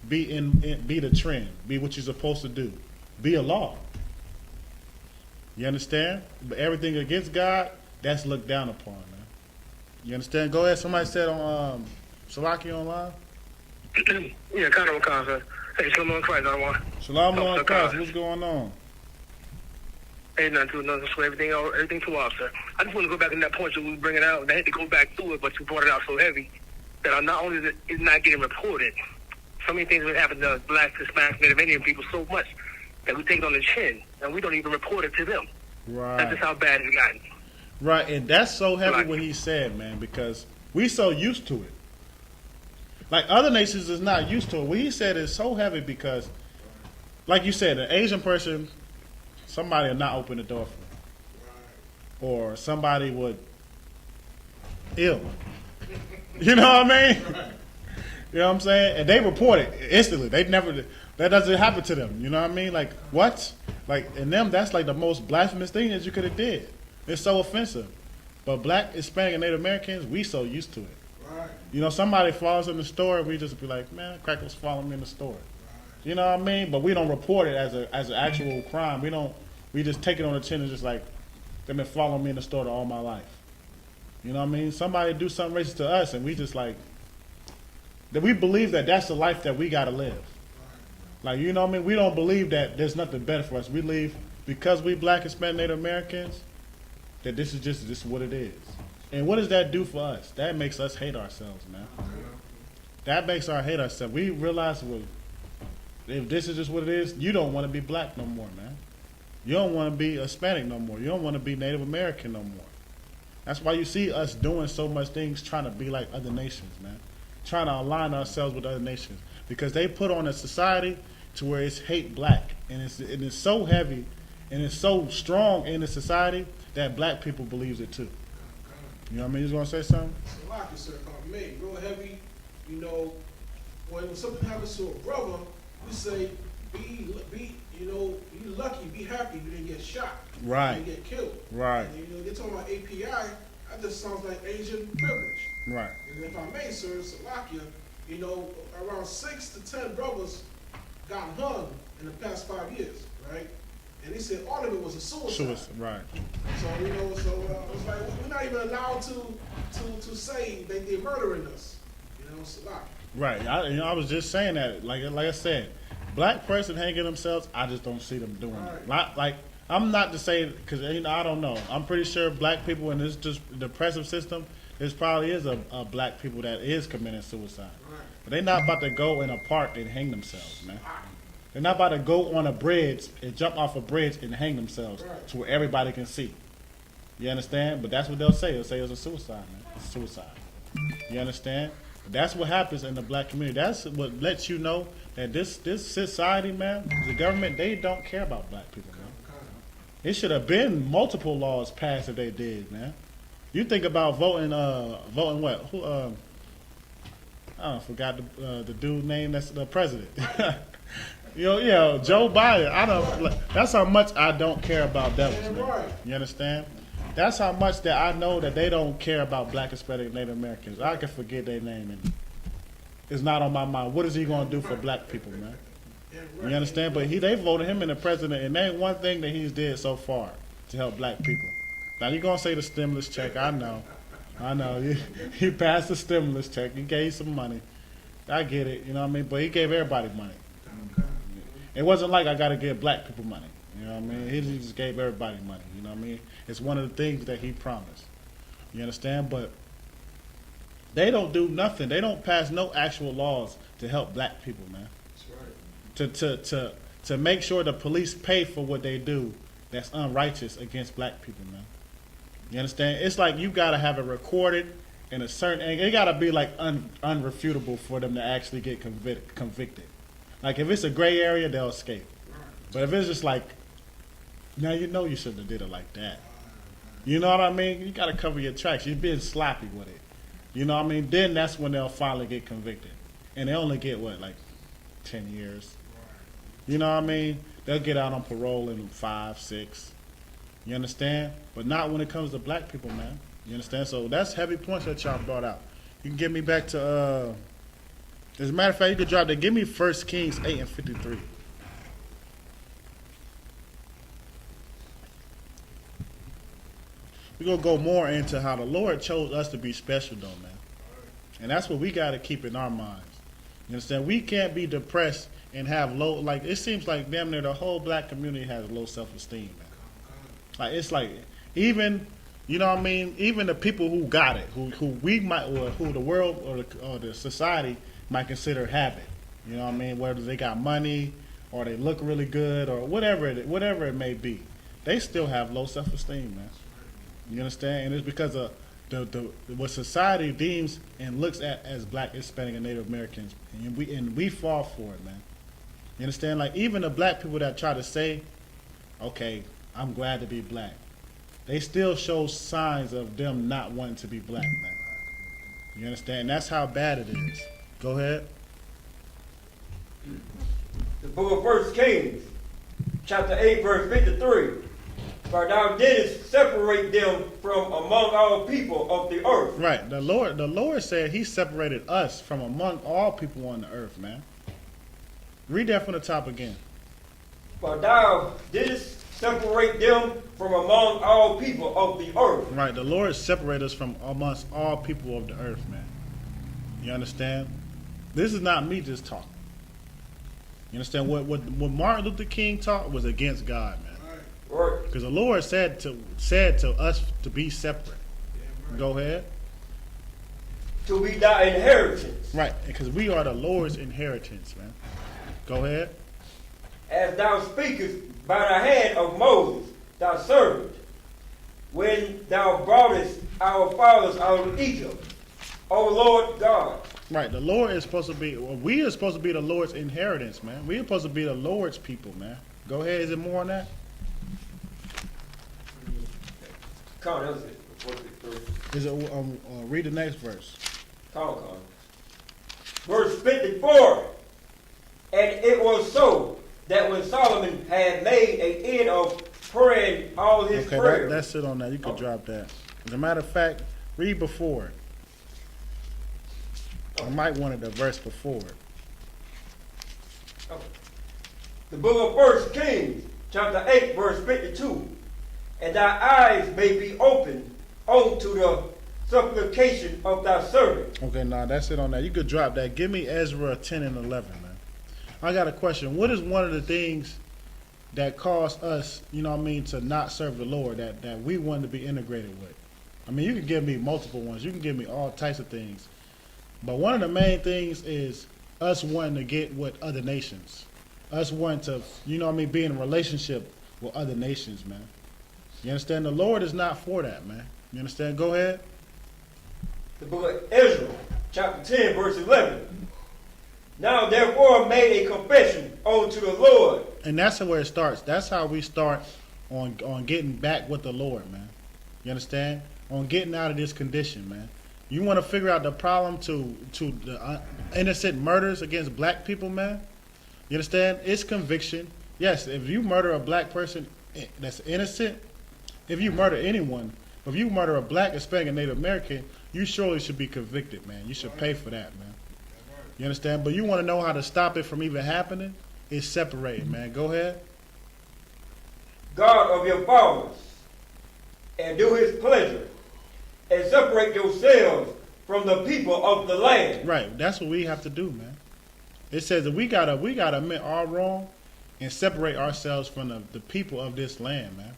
be the trend, be what you're supposed to do, be a law. You understand? But everything against God, that's looked down upon, man. You understand? Go ahead. Somebody said on Salaki online. Yeah, kind of sir. Hey, Shalom on Christ, I want. Shalom on Christ. What's going on? Ain't nothing to everything too off, sir. I just want to go back to that point that we were bringing out. And I had to go back through it, but you brought it out so heavy that not only is it not getting reported, so many things that happen to Black, Hispanic, Native Indian people so much that we take it on the chin and we don't even report it to them. Right. That's just how bad it's gotten. Right, and that's so heavy what he said, man, because we so used to it. Like other nations is not used to it. What he said is so heavy because, like you said, an Asian person, somebody will not open the door for them. Or somebody would ill. You know what I mean? You know what I'm saying? And they report it instantly. That doesn't happen to them. You know what I mean? Like, what? Like, in them, that's like the most blasphemous thing that you could have did. It's so offensive. But black, Hispanic, and Native Americans, we so used to it. Right. You know, somebody falls in the store, we just be like, man, crackers following me in the store. You know what I mean? But we don't report it as an actual crime. We just take it on the chin and just like, they've been following me in the store all my life. You know what I mean? Somebody do something racist to us, and we just like, that we believe that that's the life that we gotta live. Like, you know what I mean? We don't believe that there's nothing better for us. We believe because we black, Hispanic, Native Americans, that this is just what it is. And what does that do for us? That makes us hate ourselves, man. That makes us hate ourselves. We realize, well, if this is just what it is, you don't want to be black no more, man. You don't want to be Hispanic no more. You don't want to be Native American no more. That's why you see us doing so much things trying to be like other nations, man. Trying to align ourselves with other nations. Because they put on a society to where it's hate black. And it's so heavy and it's so strong in the society that black people believes it too. You know what I mean? You was going to say something? So like you said, man, real heavy, you know, when something happens to a brother, we say, be lucky, be happy you didn't get shot. Right. You didn't get killed. Right. And, you know, they're talking about API, that just sounds like Asian privilege. Right. And if I may, sir, Salakia, you know, around 6 to 10 brothers got hung in the past 5 years, right? And they said all of it was a suicide. Right. So, you know, it's like we're not even allowed to say that they're murdering us. You know, Salakia. Right. I was just saying that. Like I said, black person hanging themselves, I just don't see them doing it. Like, I'm not to say, because I don't know. I'm pretty sure black people in this just depressive system, there probably is a black people that is committing suicide. Right. But they're not about to go in a park and hang themselves, man. They're not about to go on a bridge and jump off a bridge and hang themselves to where everybody can see. You understand? But that's what they'll say. They'll say it's a suicide, man. It's suicide. You understand? But that's what happens in the black community. That's what lets you know that this society, man, the government, they don't care about black people, man. It should have been multiple laws passed if they did, man. You think about voting what? Who? I forgot the dude name that's the president. Joe Biden. That's how much I don't care about devils, man. You understand? That's how much that I know that they don't care about black, Hispanic, Native Americans. I can forget their name and it's not on my mind. What is he going to do for black people, man? You understand? But they voted him in the president, and there ain't one thing that he's did so far to help black people. Now you're gonna say the stimulus check. I know. He passed the stimulus check. He gave some money. I get it. You know what I mean? But he gave everybody money. It wasn't like I got to give black people money. You know what I mean? He just gave everybody money. You know what I mean? It's one of the things that he promised. You understand? But they don't do nothing. They don't pass no actual laws to help black people, man. That's right. To make sure the police pay for what they do that's unrighteous against black people, man. You understand? It's like you got to have it recorded in a certain angle. It got to be like unrefutable for them to actually get convicted. Like if it's a gray area, they'll escape. But if it's just like, now you know you shouldn't have did it like that. You know what I mean? You got to cover your tracks. You're being sloppy with it. You know what I mean? Then that's when they'll finally get convicted. And they only get, what, like 10 years? You know what I mean? They'll get out on parole in 5, 6. You understand? But not when it comes to black people, man. You understand? So that's heavy points that y'all brought out. You can get me back to, as a matter of fact, you could drop that. Give me 1 Kings 8 and 53. We're going to go more into how the Lord chose us to be special, though, man. And that's what we got to keep in our minds. You understand? We can't be depressed and have low, like, it seems like damn near the whole black community has low self-esteem, man. Like, it's like, even, you know what I mean? Even the people who got it, who we might, or who the world or the society might consider have it. You know what I mean? Whether they got money or they look really good or whatever it may be. They still have low self-esteem, man. You understand? And it's because of what society deems and looks at as black, Hispanic, and Native Americans. And we fall for it, man. You understand? Like, even the black people that try to say, okay, I'm glad to be black, they still show signs of them not wanting to be black, man. You understand? That's how bad it is. Go ahead. The book of 1 Kings, chapter 8, verse 53. For thou didst separate them from among all people of the earth. Right. The Lord said he separated us from among all people on the earth, man. Read that from the top again. For thou didst separate them from among all people of the earth. Right. The Lord separated us from amongst all people of the earth, man. You understand? This is not me just talking. You understand? What Martin Luther King taught was against God, man. Right. Because the Lord said to us to be separate. Go ahead. To be thy inheritance. Right. Because we are the Lord's inheritance, man. Go ahead. As thou speakest by the hand of Moses, thy servant, when thou broughtest our fathers out of Egypt, O Lord God. Right, the Lord is supposed to be, well, we are supposed to be the Lord's inheritance, man. We are supposed to be the Lord's people, man. Go ahead, is it more on that? Come on, that was it. Is it, read the next verse. Come on. Verse 54. And it was so that when Solomon had made an end of praying all his prayers. That's it on that. You can drop that. As a matter of fact, read before it. I might want the verse before it. The book of 1 Kings, chapter 8, verse 52. And thy eyes may be opened unto the supplication of thy servant. Okay, now that's it on that. You could drop that. Give me Ezra 10 and 11, man. I got a question. What is one of the things that caused us, you know what I mean, to not serve the Lord that we wanted to be integrated with? I mean, you can give me multiple ones. You can give me all types of things. But one of the main things is us wanting to get with other nations. Us wanting to, you know what I mean, be in a relationship with other nations, man. You understand? The Lord is not for that, man. You understand? Go ahead. The book of Israel, chapter 10, verse 11. Now therefore made a confession unto the Lord. And that's where it starts. That's how we start on getting back with the Lord, man. You understand? On getting out of this condition, man. You want to figure out the problem to the innocent murders against black people, man? You understand? It's conviction. Yes, if you murder a black person that's innocent, if you murder anyone, if you murder a black, Hispanic, and Native American, you surely should be convicted, man. You should pay for that, man. You understand? But you want to know how to stop it from even happening? It's separated, man. Go ahead. God of your fathers, and do his pleasure, and separate yourselves from the people of the land. Right. That's what we have to do, man. It says that we gotta admit our wrong and separate ourselves from the people of this land, man.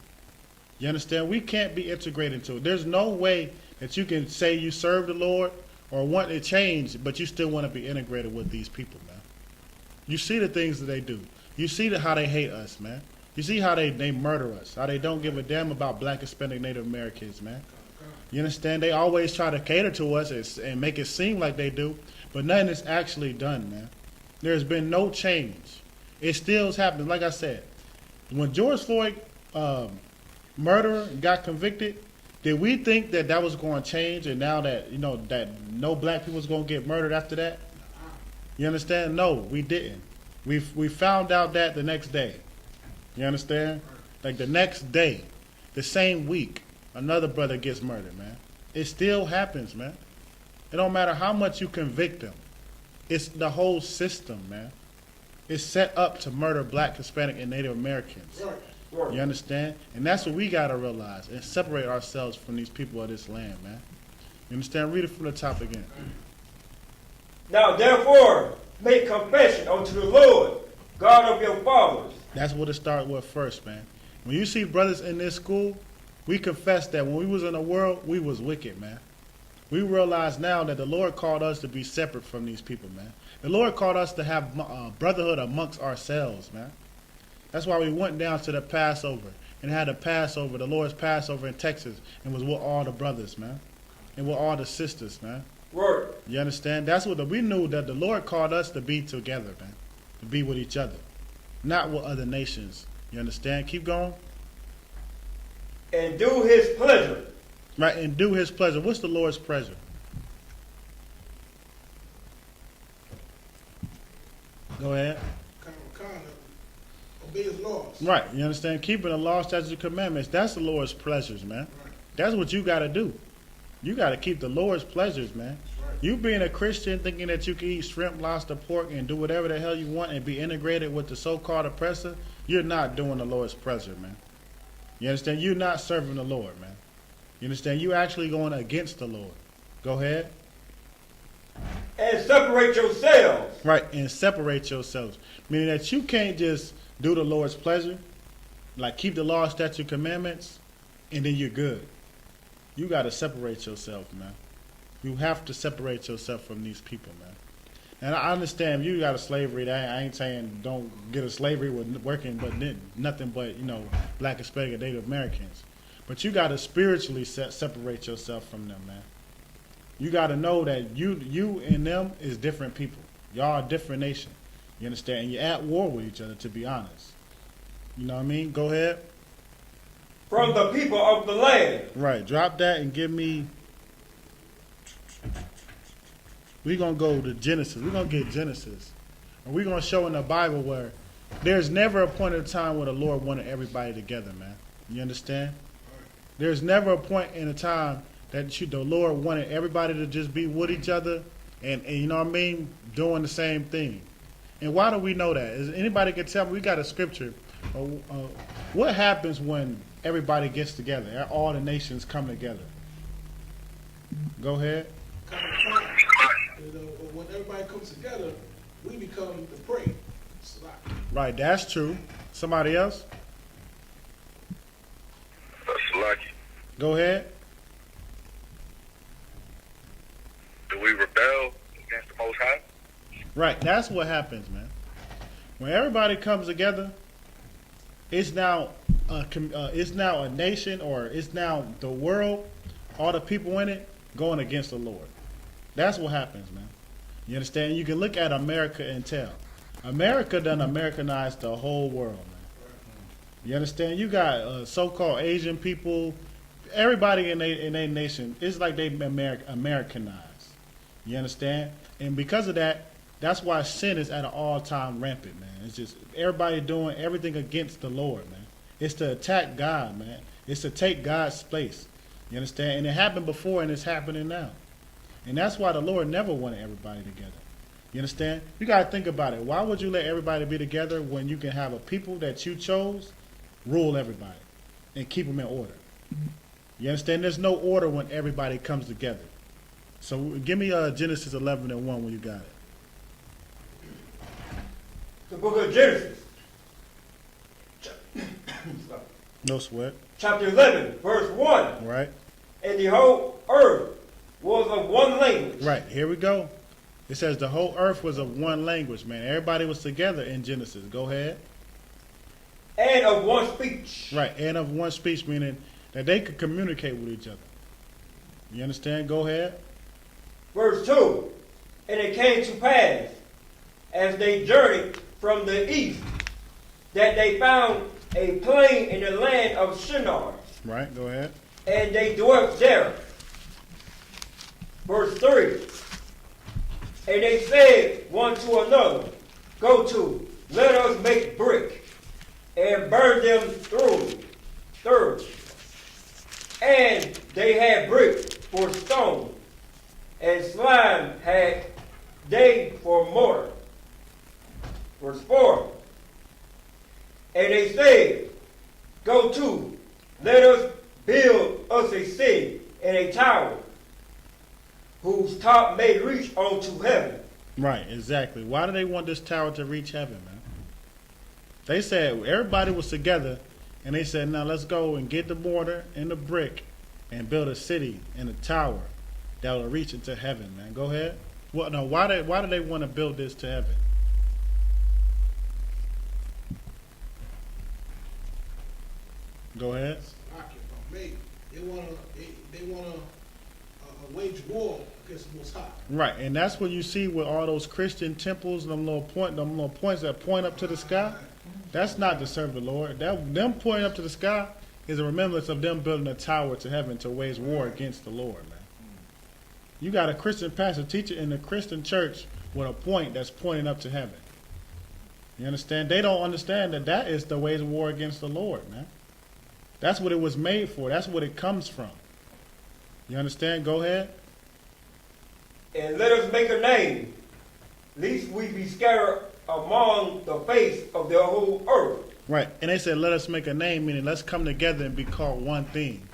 You understand? We can't be integrated into it. There's no way that you can say you serve the Lord or want to change, but you still want to be integrated with these people, man. You see the things that they do. You see how they hate us, man. You see how they murder us, how they don't give a damn about black, Hispanic, Native Americans, man. You understand? They always try to cater to us and make it seem like they do, but nothing is actually done, man. There's been no change. It still happening. Like I said, when George Floyd murderer got convicted, did we think that was going to change? And now that that no black people was going to get murdered after that? You understand? No, we didn't. We found out that the next day. You understand? Like the next day, the same week, another brother gets murdered, man. It still happens, man. It don't matter how much you convict them. It's the whole system, man. It's set up to murder black, Hispanic, and Native Americans. You understand? And that's what we got to realize and separate ourselves from these people of this land, man. You understand? Read it from the top again. Now therefore make confession unto the Lord, God of your fathers. That's what it started with first, man. When you see brothers in this school, we confess that when we was in the world, we was wicked, man. We realize now that the Lord called us to be separate from these people, man. The Lord called us to have brotherhood amongst ourselves, man. That's why we went down to the Passover and had a Passover, the Lord's Passover in Texas, and was with all the brothers, man, and with all the sisters, man. Right. You understand? That's what we knew, that the Lord called us to be together, man, to be with each other, not with other nations. You understand? Keep going. And do his pleasure. Right, and do his pleasure. What's the Lord's pleasure? Go ahead. Kind of obey his laws. Right, you understand? Keeping the law, statutes, and commandments, that's the Lord's pleasures, man. Right. That's what you got to do. You got to keep the Lord's pleasures, man. Right. You being a Christian thinking that you can eat shrimp, lobster, pork, and do whatever the hell you want and be integrated with the so-called oppressor, you're not doing the Lord's pleasure, man. You understand? You're not serving the Lord, man. You understand? You actually going against the Lord. Go ahead. And separate yourselves. Right, and separate yourselves. Meaning that you can't just do the Lord's pleasure, like keep the law, statute, commandments, and then you're good. You got to separate yourself, man. You have to separate yourself from these people, man. And I understand you got a slavery. I ain't saying don't get a slavery with working, but nothing but, Black, Hispanic, Native Americans. But you got to spiritually separate yourself from them, man. You got to know that you and them is different people. Y'all are a different nation. You understand? And you're at war with each other, to be honest. You know what I mean? Go ahead. From the people of the land. Right. Drop that and give me... We're going to go to Genesis. We're going to get Genesis. And we're going to show in the Bible where there's never a point in time where the Lord wanted everybody together, man. You understand? There's never a point in a time that the Lord wanted everybody to just be with each other and you know what I mean, doing the same thing. And why do we know that? Is anybody can tell me? We got a scripture. What happens when everybody gets together? All the nations come together. Go ahead. When everybody comes together, we become the prey. Right, that's true. Somebody else? That's lucky. Go ahead. Do we rebel against the Most High? Right, that's what happens, man. When everybody comes together, it's now a nation, or it's now the world, all the people in it going against the Lord. That's what happens, man. You understand? You can look at America and tell. America done Americanized the whole world, man. You understand? You got so-called Asian people, everybody in their nation, it's like they Americanized. You understand? And because of that, that's why sin is at an all-time rampant, man. It's just everybody doing everything against the Lord, man. It's to attack God, man. It's to take God's place. You understand? And it happened before and it's happening now. And that's why the Lord never wanted everybody together. You understand? You got to think about it. Why would you let everybody be together when you can have a people that you chose rule everybody and keep them in order? You understand? There's no order when everybody comes together. So give me Genesis 11:1 when you got it. The book of Genesis. No sweat. Chapter 11, verse 1. Right. And the whole earth was of one language. Right. Here we go. It says the whole earth was of one language, man. Everybody was together in Genesis. Go ahead. And of one speech. Right. And of one speech, meaning that they could communicate with each other. You understand? Go ahead. Verse 2. And it came to pass, as they journeyed from the east, that they found a plain in the land of Shinar. Right. Go ahead. And they dwelt there. Verse 3. And they said one to another, Go to, let us make brick, and burn them through. And they had brick for stone, and slime had they for mortar. Verse 4. And they said, Go to, let us build us a city and a tower, whose top may reach unto heaven. Right, exactly. Why do they want this tower to reach heaven, man? They said everybody was together, and they said, now let's go and get the mortar and the brick and build a city and a tower that will reach into heaven, man. Go ahead. Well, no, why do they want to build this to heaven? Go ahead. They want to wage war against the Most High. Right, and that's what you see with all those Christian temples, them little points that point up to the sky. That's not to serve the Lord. Them pointing up to the sky is a remembrance of them building a tower to heaven to wage war against the Lord, man. You got a Christian pastor teacher in the Christian church with a point that's pointing up to heaven. You understand? They don't understand that that is the way to war against the Lord, man. That's what it was made for. That's what it comes from. You understand? Go ahead. And let us make a name, lest we be scattered among the face of the whole earth. Right. And they said, let us make a name, meaning let's come together and be called one thing.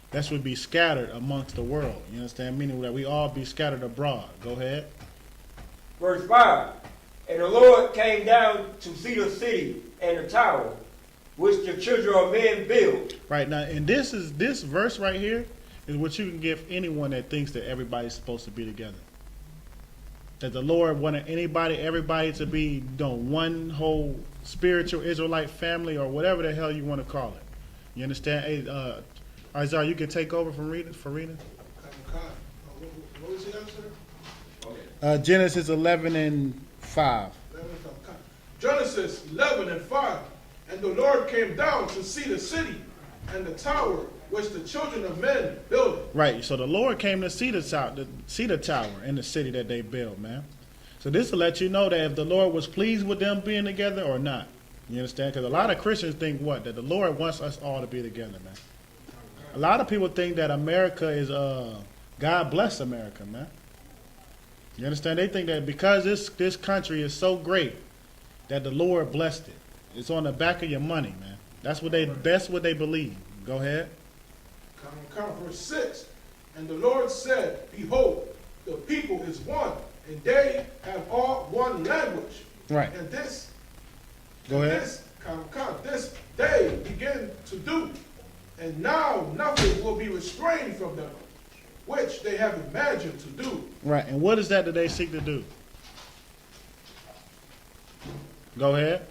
That would be scattered amongst the world. You understand? Meaning that we all be scattered abroad. Go ahead. Verse 5. And the Lord came down to see the city and the tower, which the children of men build. Right. Now, and this verse right here is what you can give anyone that thinks that everybody's supposed to be together. That the Lord wanted everybody to be one whole spiritual Israelite family or whatever the hell you want to call it. You understand? Hey, Isaiah, you can take over from reading. What was the answer? Okay. Genesis 11 and 5. Genesis 11 and 5. And the Lord came down to see the city and the tower which the children of men built. Right. So the Lord came to see the tower and the city that they built, man. So this will let you know that if the Lord was pleased with them being together or not. You understand? Because a lot of Christians think what? That the Lord wants us all to be together, man. A lot of people think that America is God bless America, man. You understand? They think that because this country is so great that the Lord blessed it. It's on the back of your money, man. That's what they believe. Go ahead. Verse 6. And the Lord said, behold, the people is one, and they have all one language. Right. And this, Go ahead. This they begin to do, and now nothing will be restrained from them, which they have imagined to do. Right. And what is that they seek to do? Go ahead.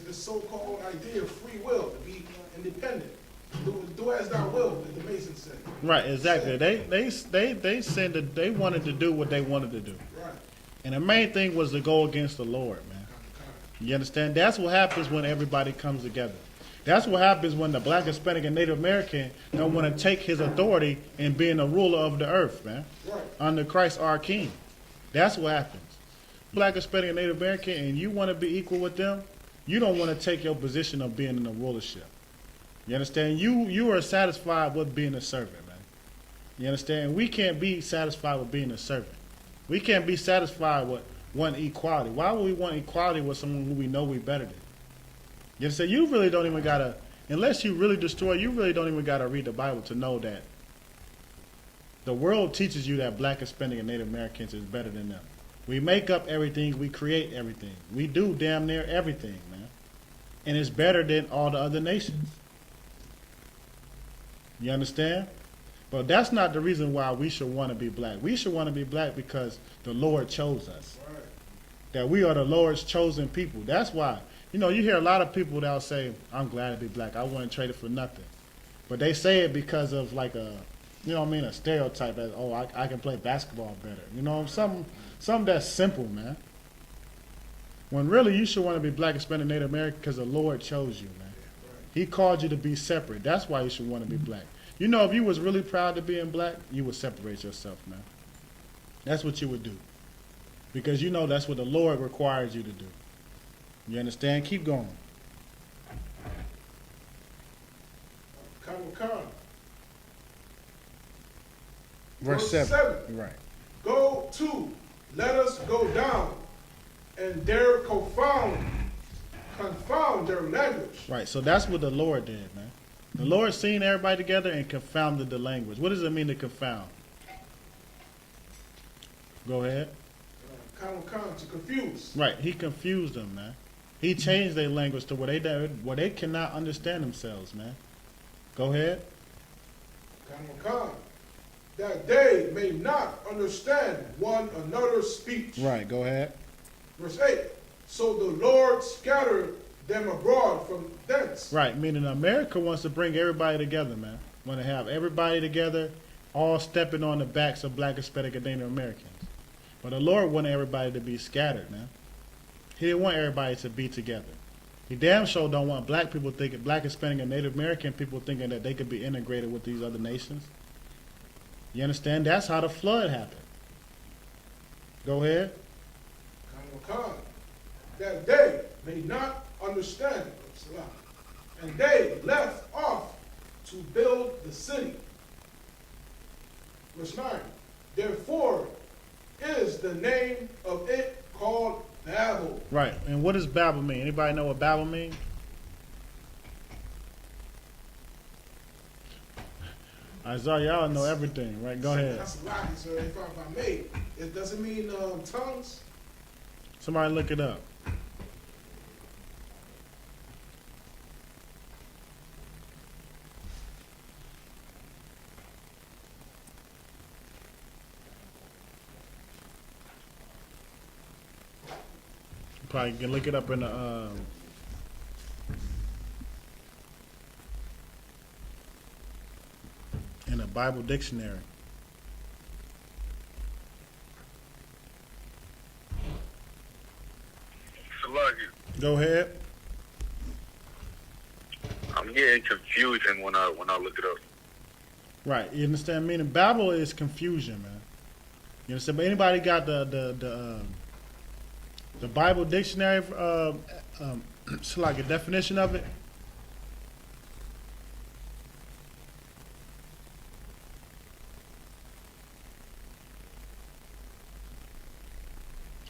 This so-called idea of free will, to be independent. Do as thou will, as the Mason said. Right, exactly. They said that they wanted to do what they wanted to do. Right. And the main thing was to go against the Lord, man. You understand? That's what happens when everybody comes together. That's what happens when the Black, Hispanic, and Native American don't want to take his authority and being a ruler of the earth, man. Right. Under Christ our King. That's what happens. Black, Hispanic, and Native American, and you want to be equal with them, you don't want to take your position of being in the rulership. You understand? You are satisfied with being a servant, man. You understand? We can't be satisfied with being a servant. We can't be satisfied with wanting equality. Why would we want equality with someone who we know we better than? You understand? You really don't even gotta, unless you really destroy, you really don't even gotta read the Bible to know that the world teaches you that Black, Hispanic, and Native Americans is better than them. We make up everything, we create everything. We do damn near everything, man. And it's better than all the other nations. You understand? But that's not the reason why we should want to be black. We should want to be black because the Lord chose us. Right. That we are the Lord's chosen people. That's why. You know, you hear a lot of people that'll say, I'm glad to be black. I wouldn't trade it for nothing. But they say it because of like a, you know what I mean, a stereotype that, oh, I can play basketball better. You know, something that's simple, man. When really you should want to be Black, Hispanic, Native American because the Lord chose you, man. He called you to be separate. That's why you should want to be black. You know, if you was really proud of being black, you would separate yourself, man. That's what you would do. Because you know that's what the Lord requires you to do. You understand? Keep going. Verse 7. Right. Go to, let us go down, and there confound their language. Right, so that's what the Lord did, man. The Lord seen everybody together and confounded the language. What does it mean to confound? Go ahead. To confuse. Right, he confused them, man. He changed their language to where they cannot understand themselves, man. Go ahead. That they may not understand one another's speech. Right, go ahead. Verse 8. So the Lord scattered them abroad from thence. Right, meaning America wants to bring everybody together, man. Want to have everybody together, all stepping on the backs of Black, Hispanic, and Native Americans. But the Lord wanted everybody to be scattered, man. He didn't want everybody to be together. He damn sure don't want black people thinking, Black, Hispanic, and Native American people thinking that they could be integrated with these other nations. You understand? That's how the flood happened. Go ahead. that they may not understand. And they left off to build the city. Verse 9. Therefore is the name of it called Babel. Right. And what does Babel mean? Anybody know what Babel means? Isaiah, y'all know everything, right? Go ahead. That's a lot, sir. If I may, it doesn't mean tongues. Somebody look it up. Probably can look it up in a Bible dictionary. Go ahead. I'm getting confusion when I look it up. Right. You understand? Meaning Babel is confusion, man. You understand? But anybody got the Bible dictionary? It's like a definition of it.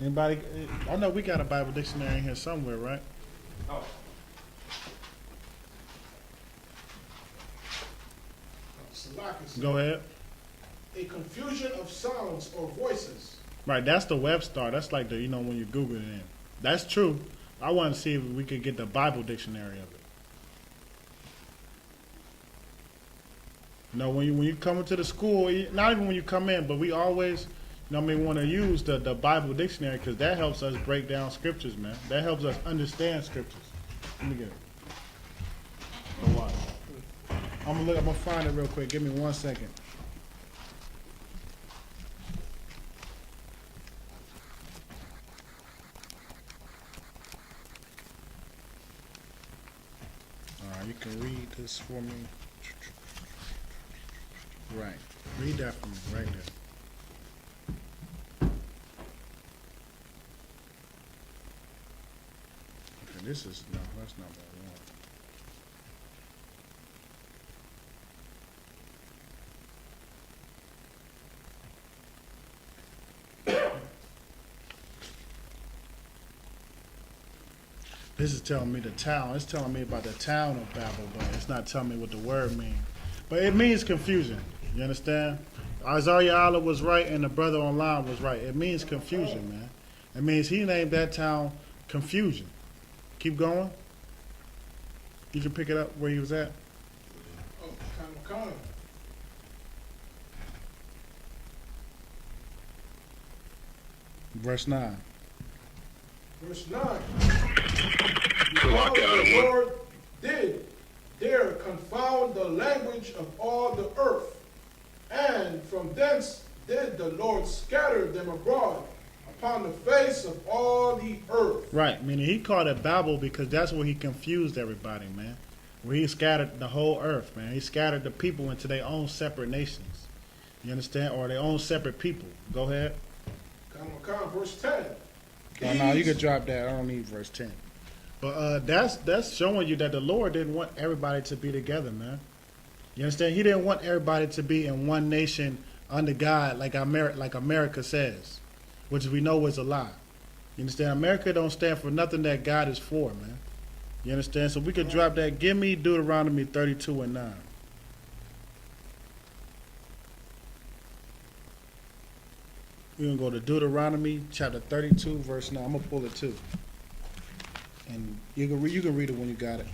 Anybody? I know we got a Bible dictionary in here somewhere, right? Oh. Go ahead. A confusion of sounds or voices. Right, that's the web star. That's like the, when you Google it in. That's true. I want to see if we could get the Bible dictionary of it. When you come into the school, not even when you come in, but we always, want to use the Bible dictionary because that helps us break down scriptures, man. That helps us understand scriptures. Let me get it. I'm gonna find it real quick. Give me 1 second. All right, you can read this for me. Right, read that for me right there. Okay, that's not what I want. This is telling me the town. It's telling me about the town of Babel, but it's not telling me what the word means. But it means confusion. You understand? Isaiah was right and the brother online was right. It means confusion, man. It means he named that town Confusion. Keep going. You can pick it up where he was at. Oh, kind of. Verse 9. Verse 9. Because the Lord did there confound the language of all the earth, and from thence did the Lord scatter them abroad upon the face of all the earth. Right, meaning he called it Babel because that's where he confused everybody, man. Where he scattered the whole earth, man. He scattered the people into their own separate nations. You understand? Or their own separate people. Go ahead. Come, verse 10. No, you can drop that. I don't need verse 10. But that's showing you that the Lord didn't want everybody to be together, man. You understand? He didn't want everybody to be in one nation under God like America says, which we know is a lie. You understand? America don't stand for nothing that God is for, man. You understand? So we could drop that. Give me Deuteronomy 32 and 9. We're going to go to Deuteronomy chapter 32, verse 9. I'm going to pull it too. And you can read it when you got it.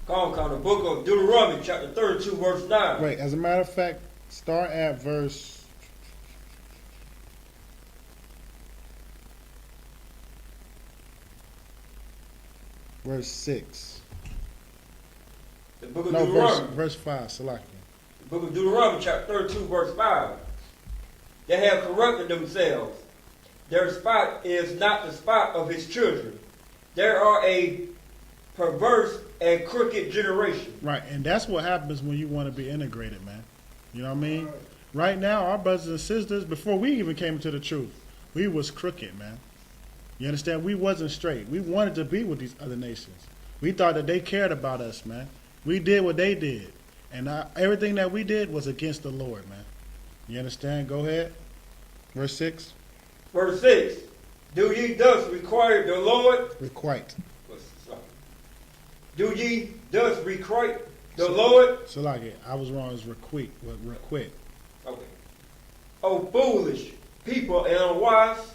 Come, the book of Deuteronomy, chapter 32, verse 9. Right, as a matter of fact, start at verse 6. The book of Deuteronomy. Verse 5, Salakia. The book of Deuteronomy, chapter 32, verse 5. They have corrupted themselves. Their spot is not the spot of his children. There are a perverse and crooked generation. Right, and that's what happens when you want to be integrated, man. You know what I mean? Right now, our brothers and sisters, before we even came to the truth, we was crooked, man. You understand? We wasn't straight. We wanted to be with these other nations. We thought that they cared about us, man. We did what they did. And everything that we did was against the Lord, man. You understand? Go ahead. Verse 6. Verse 6. Do ye thus require the Lord? Requite. Do ye thus requite the Lord? So like it, I was wrong. It's requite. Requite. Okay. O foolish people and unwise,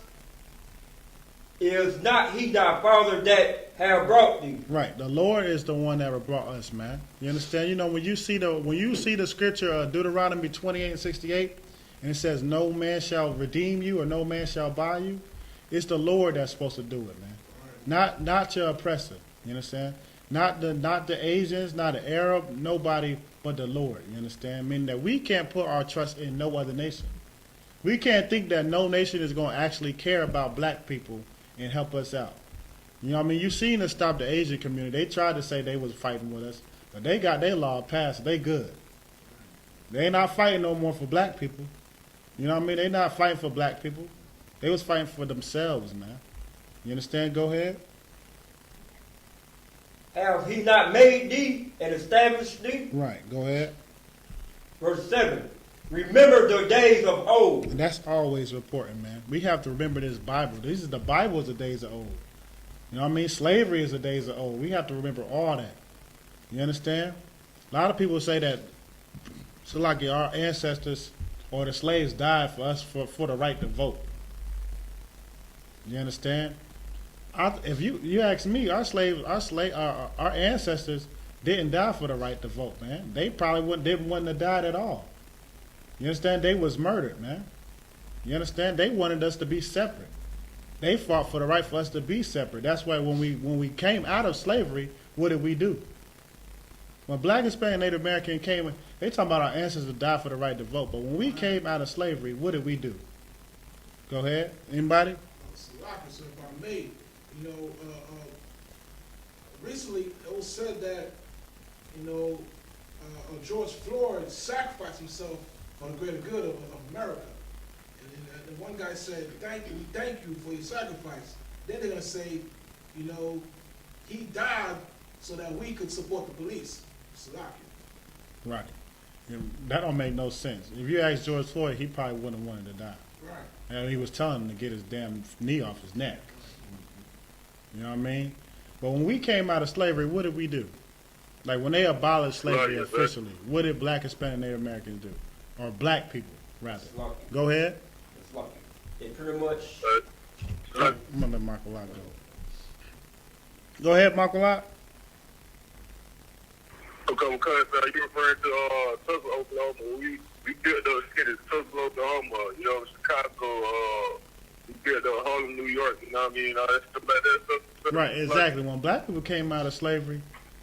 is not he thy father that have brought thee? Right. The Lord is the one that brought us, man. You understand? You know, when you see the scripture Deuteronomy 28:68, and it says, "No man shall redeem you, or no man shall buy you," it's the Lord that's supposed to do it, man. Not your oppressor. You understand? Not the Asians, not the Arab, nobody but the Lord. You understand? Meaning that we can't put our trust in no other nation. We can't think that no nation is going to actually care about black people and help us out. You know what I mean? You seen us stop the Asian community. They tried to say they was fighting with us, but they got their law passed. They good. They ain't not fighting no more for black people. You know what I mean? They not fighting for black people. They was fighting for themselves, man. You understand? Go ahead. Have he not made thee and established thee? Right. Go ahead. Verse 7. Remember the days of old. And that's always important, man. We have to remember this Bible. This is the Bible is the days of old. You know what I mean? Slavery is the days of old. We have to remember all that. You understand? A lot of people say that, so like our ancestors or the slaves died for us for the right to vote. You understand? If you ask me, our ancestors didn't die for the right to vote, man. They probably wouldn't have died at all. You understand? They was murdered, man. You understand? They wanted us to be separate. They fought for the right for us to be separate. That's why when we came out of slavery, what did we do? When Black, Hispanic, Native American came, they talking about our ancestors died for the right to vote. But when we came out of slavery, what did we do? Go ahead. Anybody? You know, recently it was said that, you know, George Floyd sacrificed himself for the greater good of America. And one guy said, thank you for your sacrifice. Then they're going to say, you know, he died so that we could support the police. Right. That don't make no sense. If you ask George Floyd, he probably wouldn't have wanted to die. Right. And he was telling him to get his damn knee off his neck. You know what I mean? But when we came out of slavery, what did we do? Like when they abolished slavery officially, what did Black, Hispanic, Native Americans do? Or black people, rather. Go ahead. It's lucky. They pretty much... I'm going to let Michael Lott go. Go ahead, Michael Lott. Okay, because you're referring to Tulsa, Oklahoma. We built those cities, Tulsa, Oklahoma, you know, Chicago, we built Harlem, New York, you know what I mean? All that stuff like that. Stuff right, exactly. When black people came out of slavery,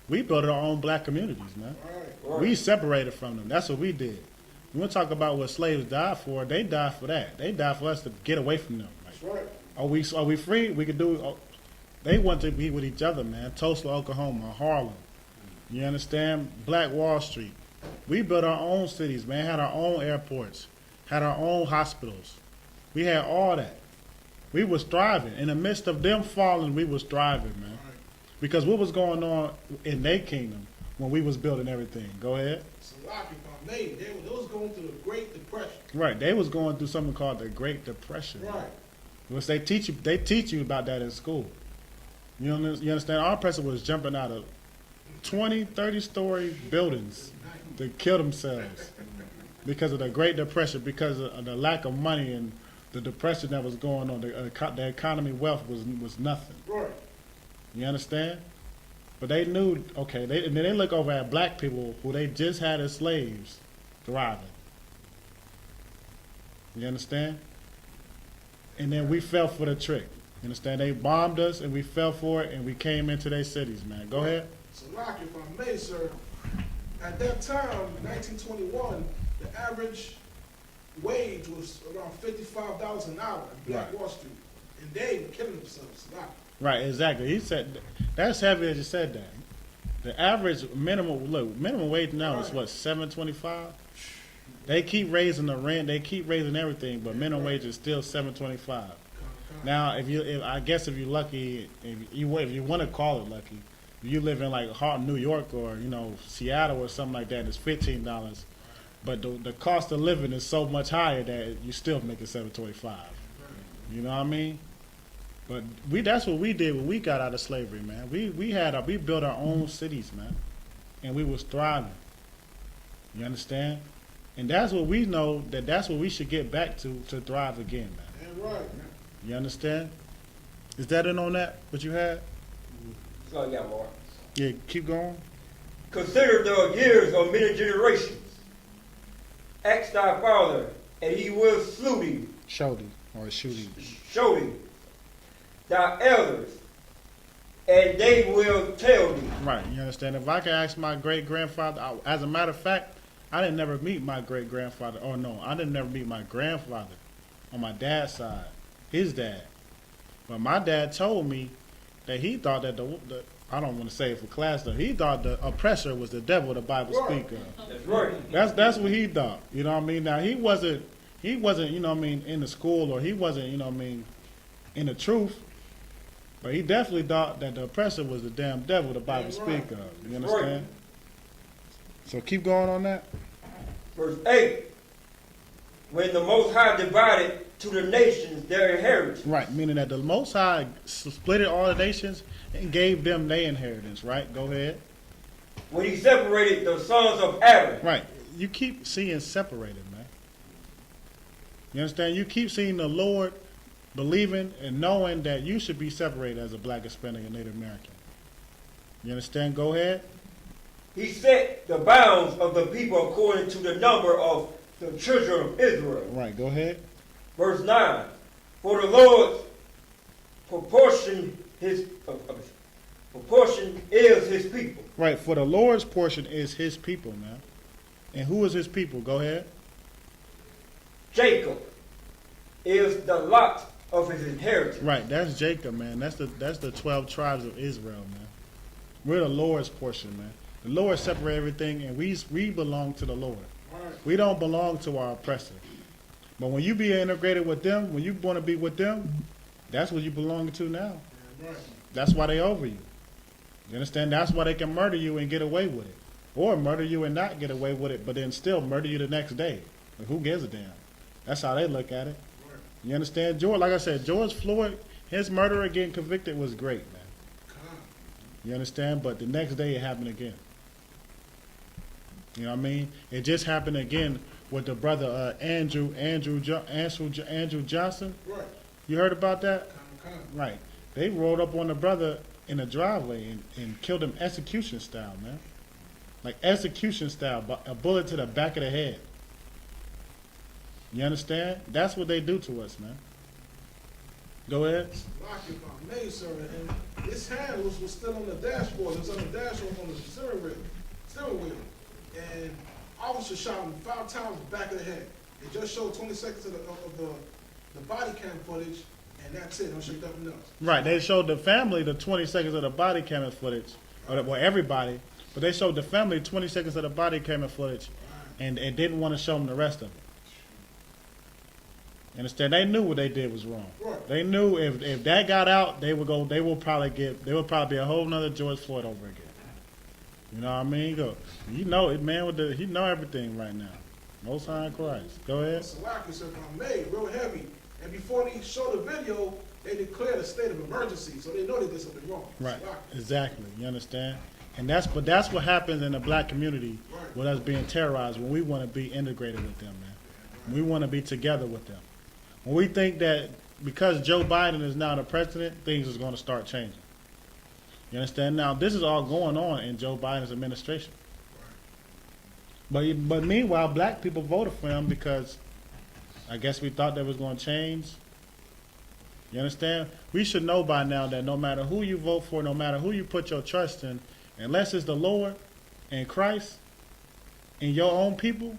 we built our own black communities, man. Right. We separated from them. That's what we did. When we talk about what slaves died for, they died for that. They died for us to get away from them. Like, that's right. Are we free? We could do. They want to be with each other, man. Tulsa, Oklahoma, Harlem. You understand? Black Wall Street. We built our own cities, man. Had our own airports. Had our own hospitals. We had all that. We was thriving. In the midst of them falling, we was thriving, man. Because what was going on in their kingdom when we was building everything? Go ahead. They was going through the Great Depression. Right. They was going through something called the Great Depression. Right. Which they teach you about that in school. You understand? Our person was jumping out of 20, 30-story buildings to kill themselves because of the Great Depression, because of the lack of money and the depression that was going on. The economy wealth was nothing. Right. You understand? But they knew, okay, and then they look over at black people who they just had as slaves thriving. You understand? And then we fell for the trick. You understand? They bombed us and we fell for it and we came into their cities, man. Go ahead. So, Rock, if I may, sir, at that time, 1921, the average wage was around $55 an hour in Black Wall Street. And they were killing themselves. Right, exactly. He said, that's heavy as you said that. The average minimum wage now is what, $7.25? They keep raising the rent, they keep raising everything, but minimum wage is still $7.25. Now, if I guess if you're lucky, if you want to call it lucky, if you live in like Harlem, New York, or Seattle or something like that, it's $15. But the cost of living is so much higher that you still make it $7.25. You know what I mean? But that's what we did when we got out of slavery, man. We built our own cities, man, and we was thriving. You understand? And that's what we know, that's what we should get back to thrive again, man. Damn right. You understand? Is that it on that? What you had? That's all I got, Mark. Yeah, keep going. Consider the years of many generations. Ask thy father, and he will slew thee. Show thee, or shoot thee. Show thee. Thy elders, and they will tell thee. Right, you understand? If I can ask my great-grandfather, as a matter of fact, I didn't never meet my great-grandfather. Oh, no, I didn't never meet my grandfather on my dad's side, his dad. But my dad told me that he thought that I don't want to say it for class, though. He thought the oppressor was the devil the Bible speak of. That's right. That's what he thought. You know what I mean? Now, he wasn't, you know what I mean, in the school, or he wasn't, you know what I mean, in the truth. But he definitely thought that the oppressor was the damn devil the Bible speak of. You understand? So keep going on that. Verse 8. When the Most High divided to the nations their inheritance. Right, meaning that the Most High split all the nations and gave them their inheritance, right? Go ahead. When he separated the sons of Adam. Right. You keep seeing separated, man. You understand? You keep seeing the Lord believing and knowing that you should be separated as a black, Hispanic, and Native American. You understand? Go ahead. He set the bounds of the people according to the number of the children of Israel. Right, go ahead. Verse 9. For the Lord's proportion is his people. Right, for the Lord's portion is his people, man. And who is his people? Go ahead. Jacob is the lot of his inheritance. Right, that's Jacob, man. That's the 12 tribes of Israel, man. We're the Lord's portion, man. The Lord separated everything, and we belong to the Lord. We don't belong to our oppressor. But when you be integrated with them, when you want to be with them, that's what you belong to now. That's why they over you. You understand? That's why they can murder you and get away with it. Or murder you and not get away with it, but then still murder you the next day. Like, who gives a damn? That's how they look at it. You understand? George, like I said, George Floyd, his murderer getting convicted was great, man. You understand? But the next day it happened again. You know what I mean? It just happened again with the brother Andrew Johnson. Right. You heard about that? Right. They rolled up on the brother in a driveway and killed him execution style, man. Like execution style, a bullet to the back of the head. You understand? That's what they do to us, man. Go ahead. Lock if I may, sir. And this hand was still on the dashboard. It was on the dashboard on the steering wheel. And officer shot him 5 times back of the head. It just showed 20 seconds of the body cam footage, and that's it. Don't show nothing else. Right. They showed the family the 20 seconds of the body camera footage, well, everybody, but they showed the family 20 seconds of the body camera footage, and didn't want to show them the rest of it. You understand? They knew what they did was wrong. Right. They knew if that got out, they would probably be a whole nother George Floyd over again. You know what I mean? You know it, man. He know everything right now. Most High in Christ. Go ahead. Salaki, sir, made real heavy. And before they show the video, they declared a state of emergency, so they know they did something wrong. Right. Exactly. You understand? And that's what happens in the black community with us being terrorized when we want to be integrated with them, man. We want to be together with them. When we think that because Joe Biden is now the president, things is going to start changing. You understand? Now, this is all going on in Joe Biden's administration. But meanwhile, black people voted for him because I guess we thought that was going to change. You understand? We should know by now that no matter who you vote for, no matter who you put your trust in, unless it's the Lord and Christ and your own people,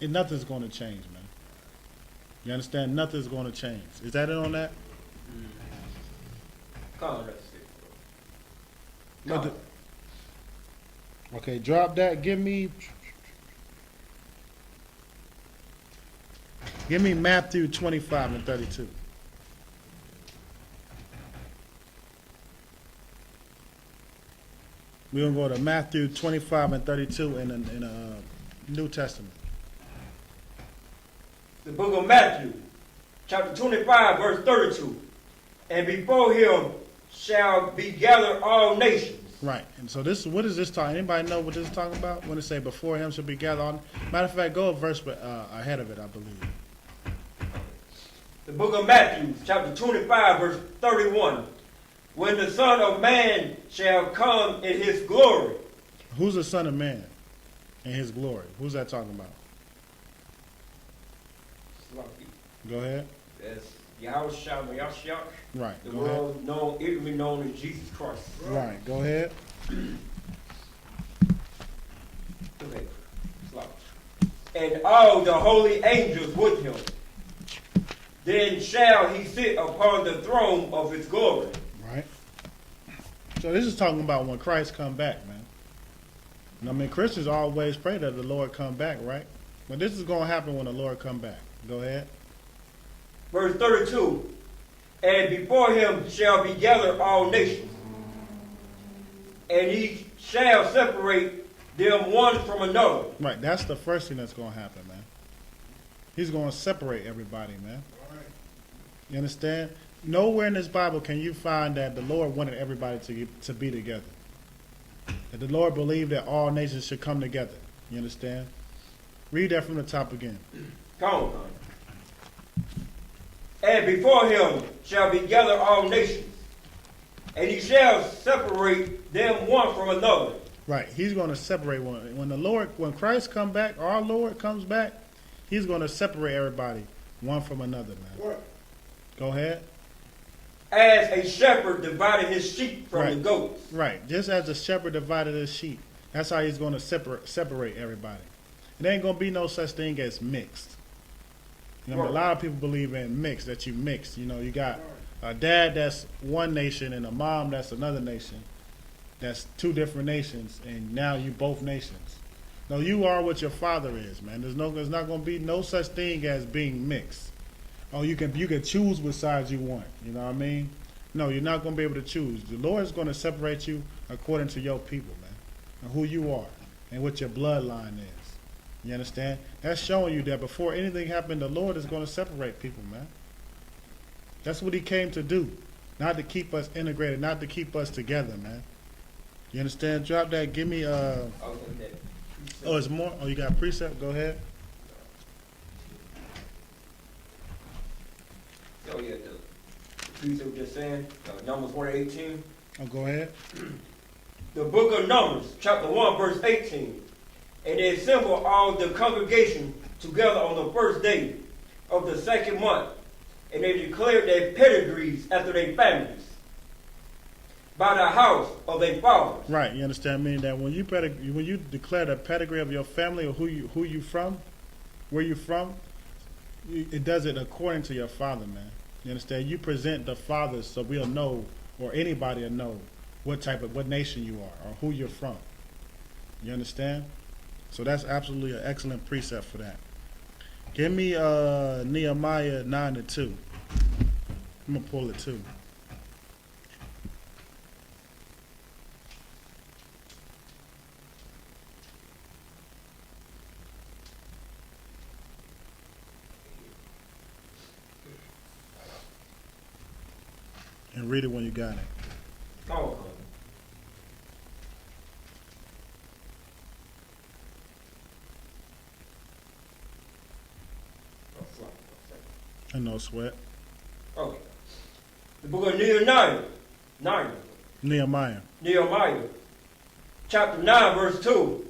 nothing's going to change, man. You understand? Nothing's going to change. Is that it on that? Okay, drop that. Give me Matthew 25 and 32. We're going to go to Matthew 25 and 32 in the New Testament. The book of Matthew, chapter 25, verse 32. And before him shall be gathered all nations. Right. And so this, what is this talking? Anybody know what this is talking about? When it say before him shall be gathered all. Matter of fact, go a verse ahead of it, I believe. The book of Matthew, chapter 25, verse 31. When the Son of Man shall come in his glory. Who's the Son of Man in his glory? Who's that talking about? Go ahead. That's Yahanna. Right. The Go world known, intimately known as Jesus Christ. Right. Go ahead. Okay. And all the holy angels with him. Then shall he sit upon the throne of his glory. Right. So this is talking about when Christ come back, man. And I mean, Christians always pray that the Lord come back, right? But this is going to happen when the Lord come back. Go ahead. Verse 32. And before him shall be gathered all nations. And he shall separate them one from another. Right. That's the first thing that's going to happen, man. He's going to separate everybody, man. You understand? Nowhere in this Bible can you find that the Lord wanted everybody to be together. That the Lord believed that all nations should come together. You understand? Read that from the top again. Come on. And before him shall be gathered all nations, and he shall separate them one from another. Right. He's going to separate one. When Christ come back, our Lord comes back, he's going to separate everybody one from another, man. What? Go ahead. As a shepherd divided his sheep from the goats. Right. Just as the shepherd divided his sheep. That's how he's going to separate everybody. There ain't going to be no such thing as mixed. You know, a lot of people believe in mixed, that you mix. You know, you got a dad that's one nation and a mom that's another nation. That's two different nations, and now you both nations. No, you are what your father is, man. There's not going to be no such thing as being mixed. Oh, you can choose which sides you want. You know what I mean? No, you're not going to be able to choose. The Lord is going to separate you according to your people, man, and who you are, and what your bloodline is. You understand? That's showing you that before anything happened, the Lord is going to separate people, man. That's what he came to do. Not to keep us integrated, not to keep us together, man. You understand? Drop that. Give me, oh, it's more? Oh, you got precept? Go ahead. Oh, yeah, the precept just saying, Numbers 1:18. Oh, go ahead. The book of Numbers, chapter 1, verse 18. And they assembled all the congregation together on the first day of the second month, and they declared their pedigrees after their families by the house of their fathers. Right, you understand? Meaning that when you declare the pedigree of your family or who you from, where you from, it does it according to your father, man. You understand? You present the fathers so we'll know, or anybody will know what nation you are or who you're from. You understand? So that's absolutely an excellent precept for that. Give me Nehemiah 9:2. I'm going to pull it too. And read it when you got it. Oh, No sweat. okay. The book of Nehemiah. Nehemiah. Chapter 9, verse 2.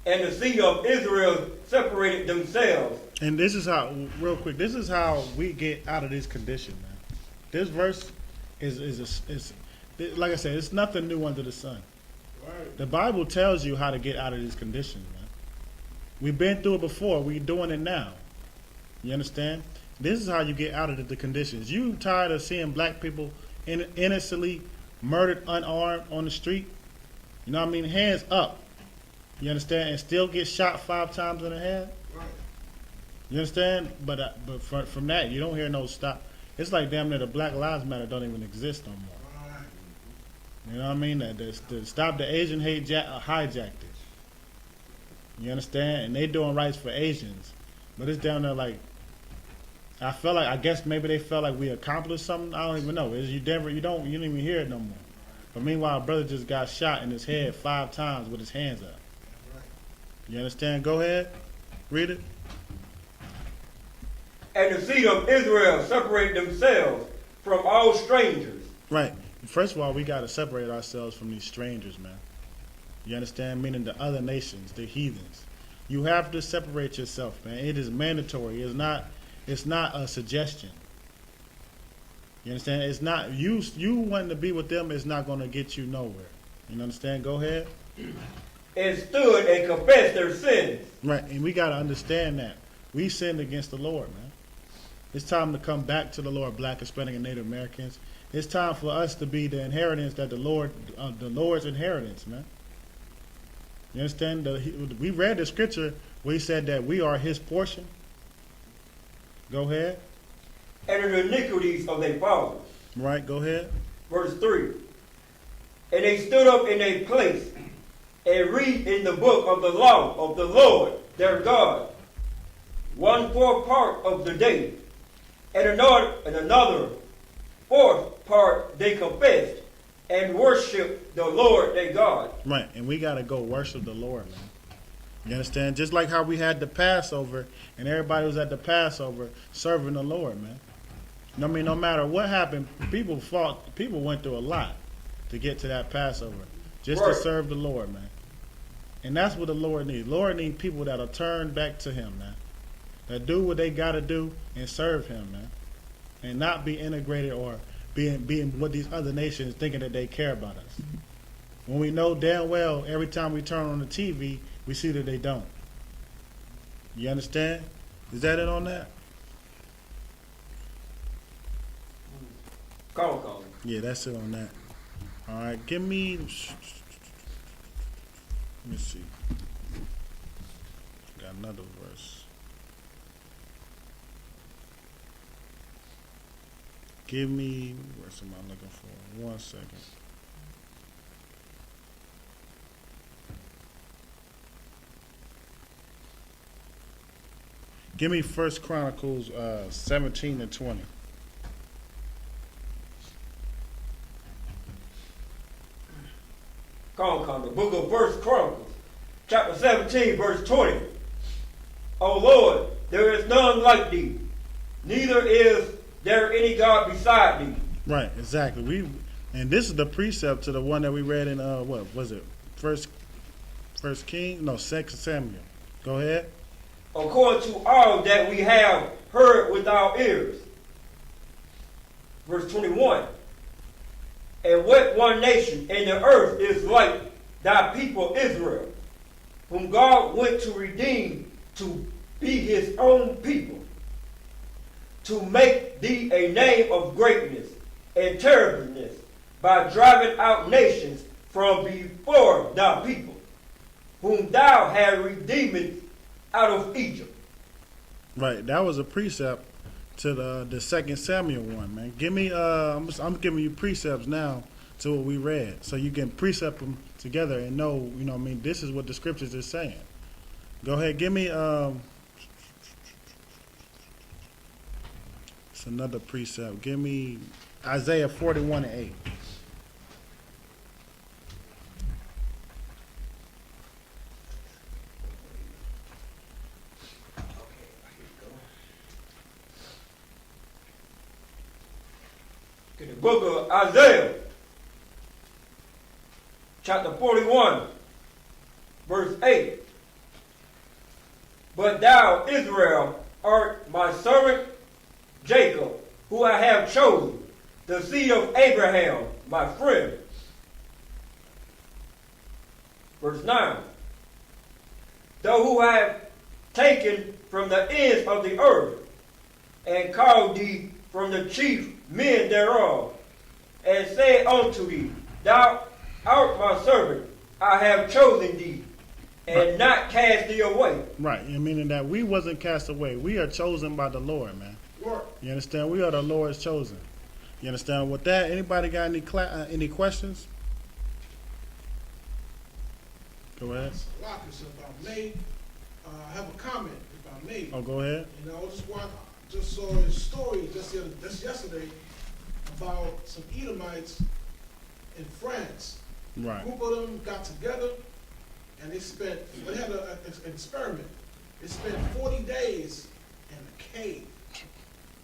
And the seed of Israel separated themselves. And this is how, real quick, this is how we get out of this condition, man. This verse is like I said, it's nothing new under the sun. Right. The Bible tells you how to get out of these conditions, man. We've been through it before. We're doing it now. You understand? This is how you get out of the conditions. You tired of seeing black people innocently murdered, unarmed on the street? You know what I mean? Hands up. You understand? And still get shot 5 times in the head? Right. You understand? But from that, you don't hear no stop. It's like damn near the Black Lives Matter don't even exist no more. Right. You know what I mean? To stop the Asian hate hijacked it. You understand? And they doing rights for Asians, but it's down there like. I guess maybe they felt like we accomplished something. I don't even know. You don't even hear it no more. But meanwhile, brother just got shot in his head 5 times with his hands up. You understand? Go ahead, read it. And the seed of Israel separate themselves from all strangers. Right. First of all, we got to separate ourselves from these strangers, man. You understand? Meaning the other nations, the heathens. You have to separate yourself, man. It is mandatory. It's not a suggestion. You understand? It's not you wanting to be with them is not going to get you nowhere. You understand? Go ahead. And stood and confessed their sins. Right, and we got to understand that we sinned against the Lord, man. It's time to come back to the Lord, Black, Hispanic, and Native Americans. It's time for us to be the inheritance that the Lord's inheritance, man. You understand? We read the scripture where he said that we are his portion. Go ahead. And the iniquities of their fathers. Right, go ahead. Verse 3. And they stood up in a place and read in the book of the law of the Lord their God 1/4 part of the day, and another 4th part they confessed and worshiped the Lord their God. Right, and we got to go worship the Lord, man. You understand? Just like how we had the Passover, and everybody was at the Passover serving the Lord, man. I mean, no matter what happened, people went through a lot to get to that Passover, just to serve the Lord, man. And that's what the Lord needs. Lord needs people that'll turn back to him, man. That do what they got to do and serve him, man. And not be integrated or being with these other nations thinking that they care about us. When we know damn well every time we turn on the TV, we see that they don't. You understand? Is that it on that? Call. Yeah, that's it on that. All right, give me. Let me see. Got another verse. Give me. Where's am I looking for? 1 second. Give me 1 Chronicles 17 and 20. Come. The book of 1 Chronicles, chapter 17, verse 20. O Lord, there is none like thee, neither is there any God beside thee. Right, exactly. And this is the precept to the one that we read in what was it? First King? No, 2 Samuel. Go ahead. According to all that we have heard with our ears. Verse 21. And what one nation in the earth is like thy people Israel, whom God went to redeem to be his own people, to make thee a name of greatness and terribleness, by driving out nations from before thy people, whom thou hast redeemed out of Egypt. Right, that was a precept to the 2 Samuel one, man. Give me, I'm giving you precepts now to what we read, so you can precept them together and know, you know what I mean, this is what the scriptures is saying. Go ahead, give me, it's another precept. Give me Isaiah 41 and 8. In the book of Isaiah, chapter 41, verse 8. But thou, Israel, art my servant Jacob, who I have chosen, the seed of Abraham, my friend. Verse 9. Thou who have taken from the ends of the earth, and called thee from the chief men thereof, and said unto thee, Thou art my servant, I have chosen thee, and not cast thee away. Right, meaning that we wasn't cast away. We are chosen by the Lord, man. You understand? We are the Lord's chosen. You understand? With that, anybody got any questions? Go ahead. Salakis about May. I have a comment about May. Oh, go ahead. You know, just saw a story just yesterday about some Edomites in France. Right. A group of them got together and they had an experiment. They spent 40 days in a cave.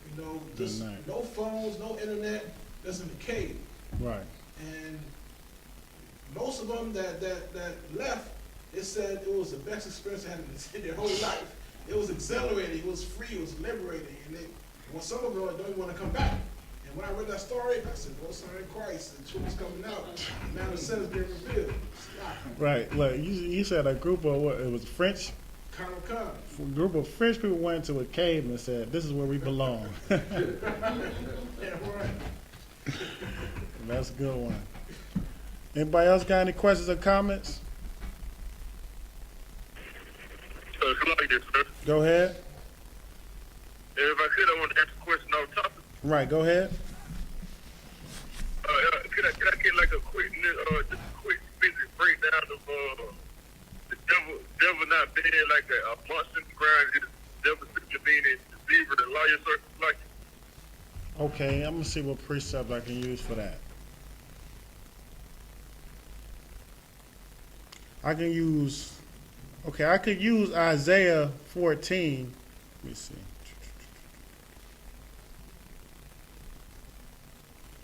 You know, just no phones, no internet, just in a cave. Right. And most of them that left, it said it was the best experience they had in their whole life. It was exhilarating, it was free, it was liberating. And some of them don't even want to come back. And when I read that story, I said, "Oh, son in Christ, the truth is coming out. Now the sin is being revealed." Right. Look, you said a group of what? It was French. A group of French people went to a cave and said, "This is where we belong." Yeah, right. That's a good one. Anybody else got any questions or comments? Go ahead. If I could, I want to ask a question on topic. Right, go ahead. Could I get like a quick, just a quick visit breakdown of the devil not being like a monster in the ground, the devil simply being a deceiver, the liar, circus like. Okay, I'm gonna see what precept I can use for that. I could use Isaiah 14. Let me see.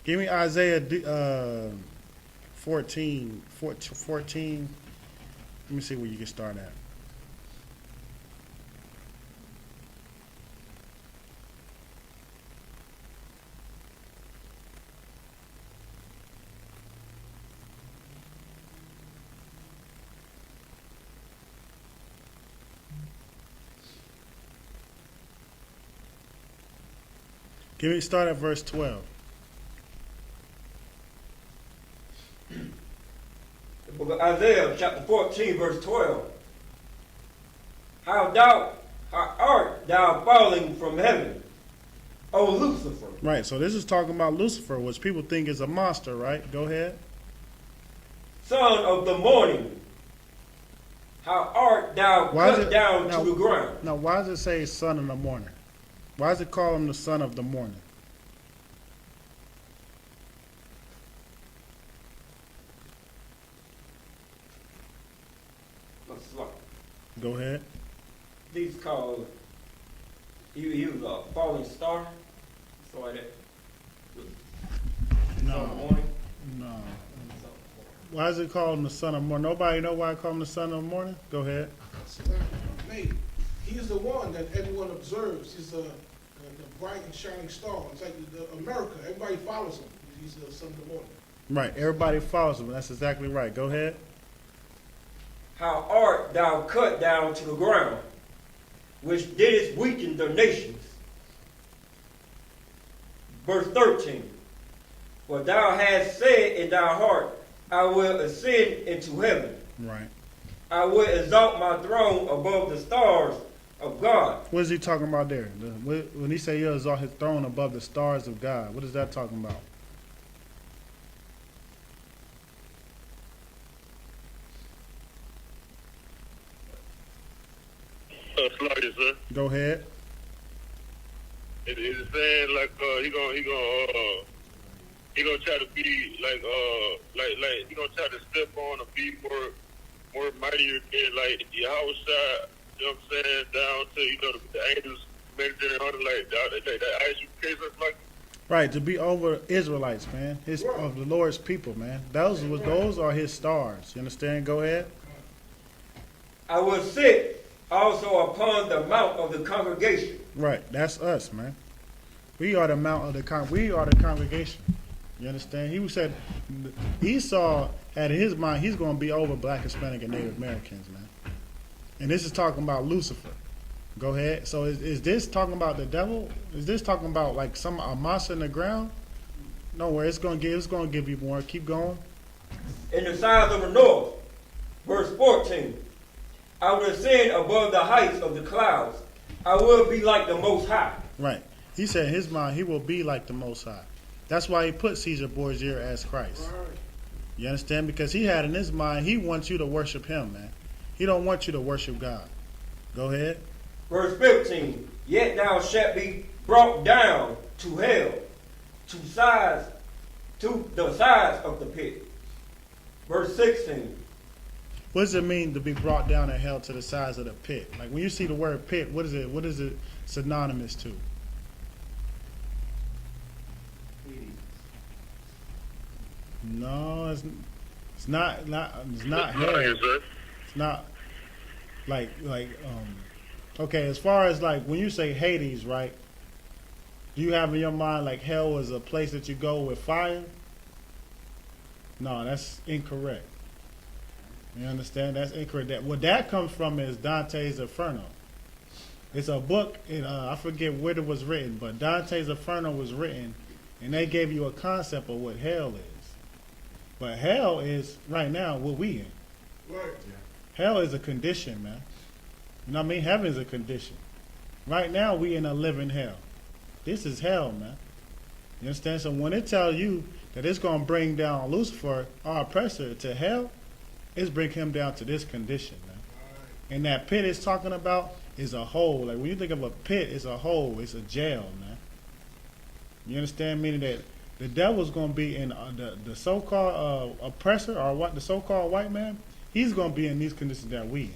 Give me Isaiah 14. Let me see where you can start at. Start at verse 12. The book of Isaiah, chapter 14, verse 12. How art thou falling from heaven, O Lucifer? Right, so this is talking about Lucifer, which people think is a monster, right? Go ahead. Son of the morning, how art thou cut down to the ground? Now, why does it say son of the morning? Why does it call him the son of the morning? Go ahead. These called, he was a falling star, so like that. No. Son of the morning. No. Why is it called him the son of the morning? Nobody know why I call him the son of the morning? Go ahead. He is the one that everyone observes. He's the bright and shining star. It's like America. Everybody follows him. He's the son of the morning. Right. Everybody follows him. That's exactly right. Go ahead. How art thou cut down to the ground, which didst weaken the nations? Verse 13. For thou hast said in thy heart, I will ascend into heaven. Right. I will exalt my throne above the stars of God. What is he talking about there? When he say he'll exalt his throne above the stars of God, what is that talking about? Sir. Go ahead. It is saying like he gonna try to be like he gonna try to step on and be more mightier than like Yahushua, you know what I'm saying, down to the angels mentioned and all like that I.S.U.K. something like. Right, to be over Israelites, man, of the Lord's people, man. Those are his stars. You understand? Go ahead. I will sit also upon the mount of the congregation. Right, that's us, man. We are the mount of the we are the congregation. You understand? He said Esau had in his mind he's going to be over Black, Hispanic, and Native Americans, man. And this is talking about Lucifer. Go ahead. So is this talking about the devil? Is this talking about like a monster in the ground? No, where it's going to give you more. Keep going. In the sides of the north, verse 14. I will ascend above the heights of the clouds. I will be like the Most High. Right. He said in his mind he will be like the Most High. That's why he put Caesar Borgia as Christ. Right. You understand? Because he had in his mind, he wants you to worship him, man. He don't want you to worship God. Go ahead. Verse 15. Yet thou shalt be brought down to hell, to the sides of the pit. Verse 16. What does it mean to be brought down to hell to the sides of the pit? Like when you see the word pit, what is it? What is it synonymous to? No, it's not hell. It's not okay, as far as like when you say Hades, right? Do you have in your mind like hell is a place that you go with fire? No, that's incorrect. You understand? That's incorrect. What that comes from is Dante's Inferno. It's a book, I forget where it was written, but Dante's Inferno was written, and they gave you a concept of what hell is. But hell is, right now, what we in. Right. Hell is a condition, man. You know what I mean? Heaven is a condition. Right now, we in a living hell. This is hell, man. You understand? So when it tells you that it's going to bring down Lucifer, our oppressor, to hell, it's bring him down to this condition, man. Right. And that pit it's talking about is a hole. Like when you think of a pit, it's a hole. It's a jail, man. You understand? Meaning that the devil's going to be in the so-called oppressor, or what the so-called white man. He's going to be in these conditions that we in.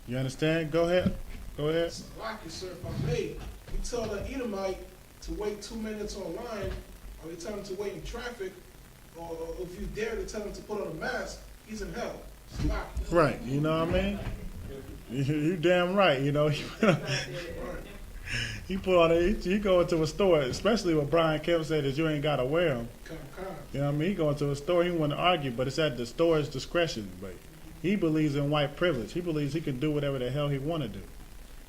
You understand? Go ahead. Go ahead. Like it, sir, if I may, you tell the Edomite to wait 2 minutes online, or you tell him to wait in traffic, or if you dare to tell him to put on a mask, he's in hell. Right. You know what I mean? You damn right. You know. He put on he go into a store, especially when Brian Kemp said that you ain't gotta wear them. You know what I mean? He go into a store, he want to argue, but it's at the store's discretion. But he believes in white privilege. He believes he can do whatever the hell he want to do.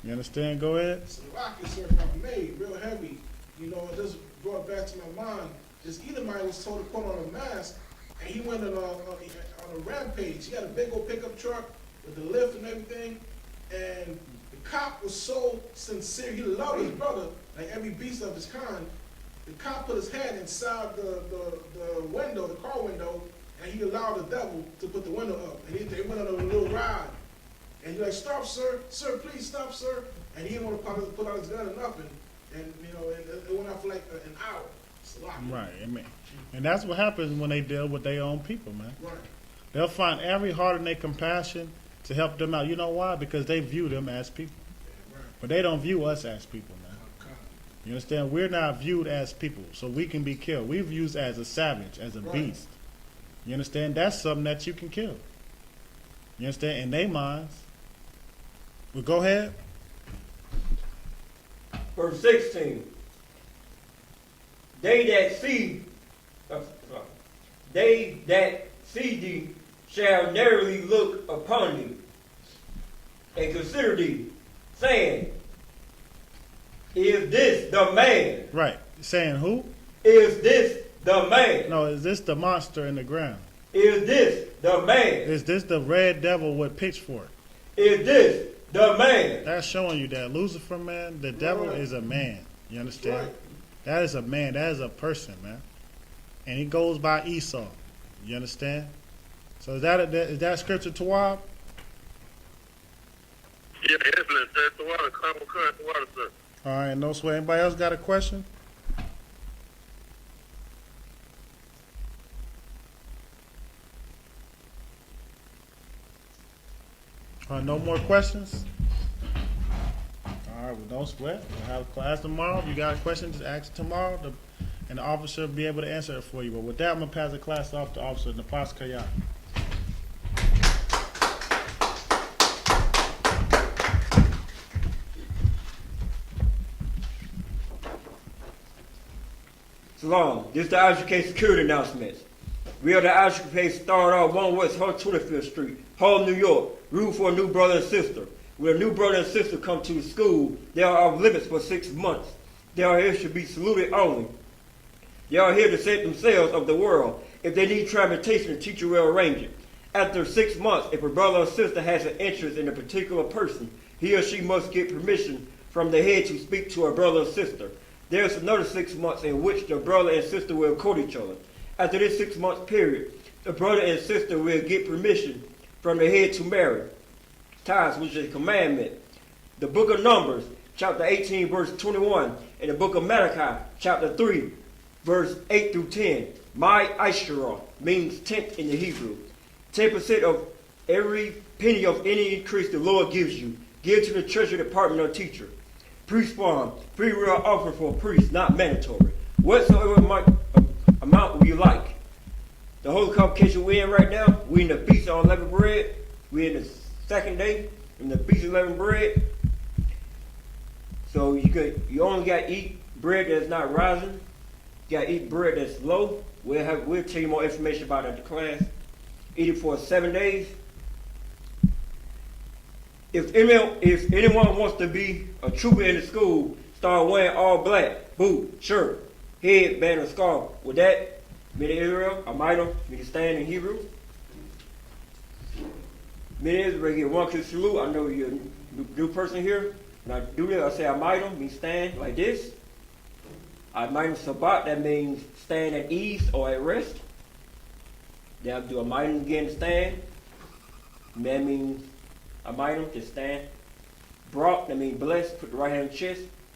You understand? Go ahead. So like it, sir, if I may, real heavy. You know, it just brought back to my mind. This Edomite was told to put on a mask, and he went on a rampage. He had a big old pickup truck with the lift and everything, and the cop was so sincere. He loved his brother like every beast of his kind. The cop put his hand inside the window, the car window, and he allowed the devil to put the window up. And they went on a little ride. And he's like, "Stop, sir! Sir, please stop, sir!" And he didn't want to put out his gun or nothing. And you know, it went out for like an hour. It's a lot. Right. I mean, and that's what happens when they deal with their own people, man. Right. They'll find every heart in their compassion to help them out. You know why? Because they view them as people. Yeah, right. But they don't view us as people, man. Okay. You understand? We're not viewed as people, so we can be killed. We're viewed as a savage, as a beast. You understand? That's something that you can kill. You understand? In their minds. Well, go ahead. Verse 16. They that see thee shall narrowly look upon thee, and consider thee, saying, "Is this the man?" Right. Saying who? Is this the man? No, is this the monster in the ground? Is this the man? Is this the red devil with pitchfork? Is this the man? That's showing you that Lucifer, man, the devil is a man. You understand? Right. That is a man. That is a person, man. And he goes by Esau. You understand? So is that scripture Tawab? Yeah, excellent. That's the water. Current water, sir. All right, no sweat. Anybody else got a question? All right, no more questions? All right, well, don't sweat. We'll have class tomorrow. If you got a question, just ask tomorrow, and the officer will be able to answer it for you. But with that, I'm going to pass the class off to Officer Napas Kayat. Shalom. This is the I.S.U.P.K security announcements. We are the I.S.U.P.K start off 1 West 125th Street, Harlem, New York. Room for a new brother and sister. When a new brother and sister come to the school, they are off limits for 6 months. They are here to be saluted only. They are here to save themselves of the world. If they need transportation, the teacher will arrange it. After 6 months, if a brother or sister has an interest in a particular person, he or she must get permission from the head to speak to a brother or sister. There is another 6 months in which the brother and sister will court each other. After this 6 month period, the brother and sister will get permission from the head to marry. Tithes, which is a commandment. The book of Numbers, chapter 18, verse 21, and the book of Malachi, chapter 3, verse 8 through 10. My Ishra means tenth in the Hebrew. 10% of every penny of any increase the Lord gives you, give to the treasury department or teacher. Priest farm, free will offering for a priest, not mandatory. Whatsoever amount you like. The Holy Convocation we're in right now, we in the Feast of Unleavened Bread. We're in the second day in the Feast of Unleavened Bread. So you only got to eat bread that's not rising. You got to eat bread that's low. We'll tell you more information about it at the class. Eat it for 7 days. If anyone wants to be a trooper in the school, start wearing all black, boot, shirt, headband, or scarf. With that, men of Israel, I might them, we can stand in Hebrew. Men of Israel, get one kiss salute. I know you're a new person here. When I do this, I say I might them, we stand like this. I might them sabat, that means stand at ease or at rest. Then I'll do a might them again to stand. And that means I might them, just stand. Brought, that means blessed, put the right hand on the chest.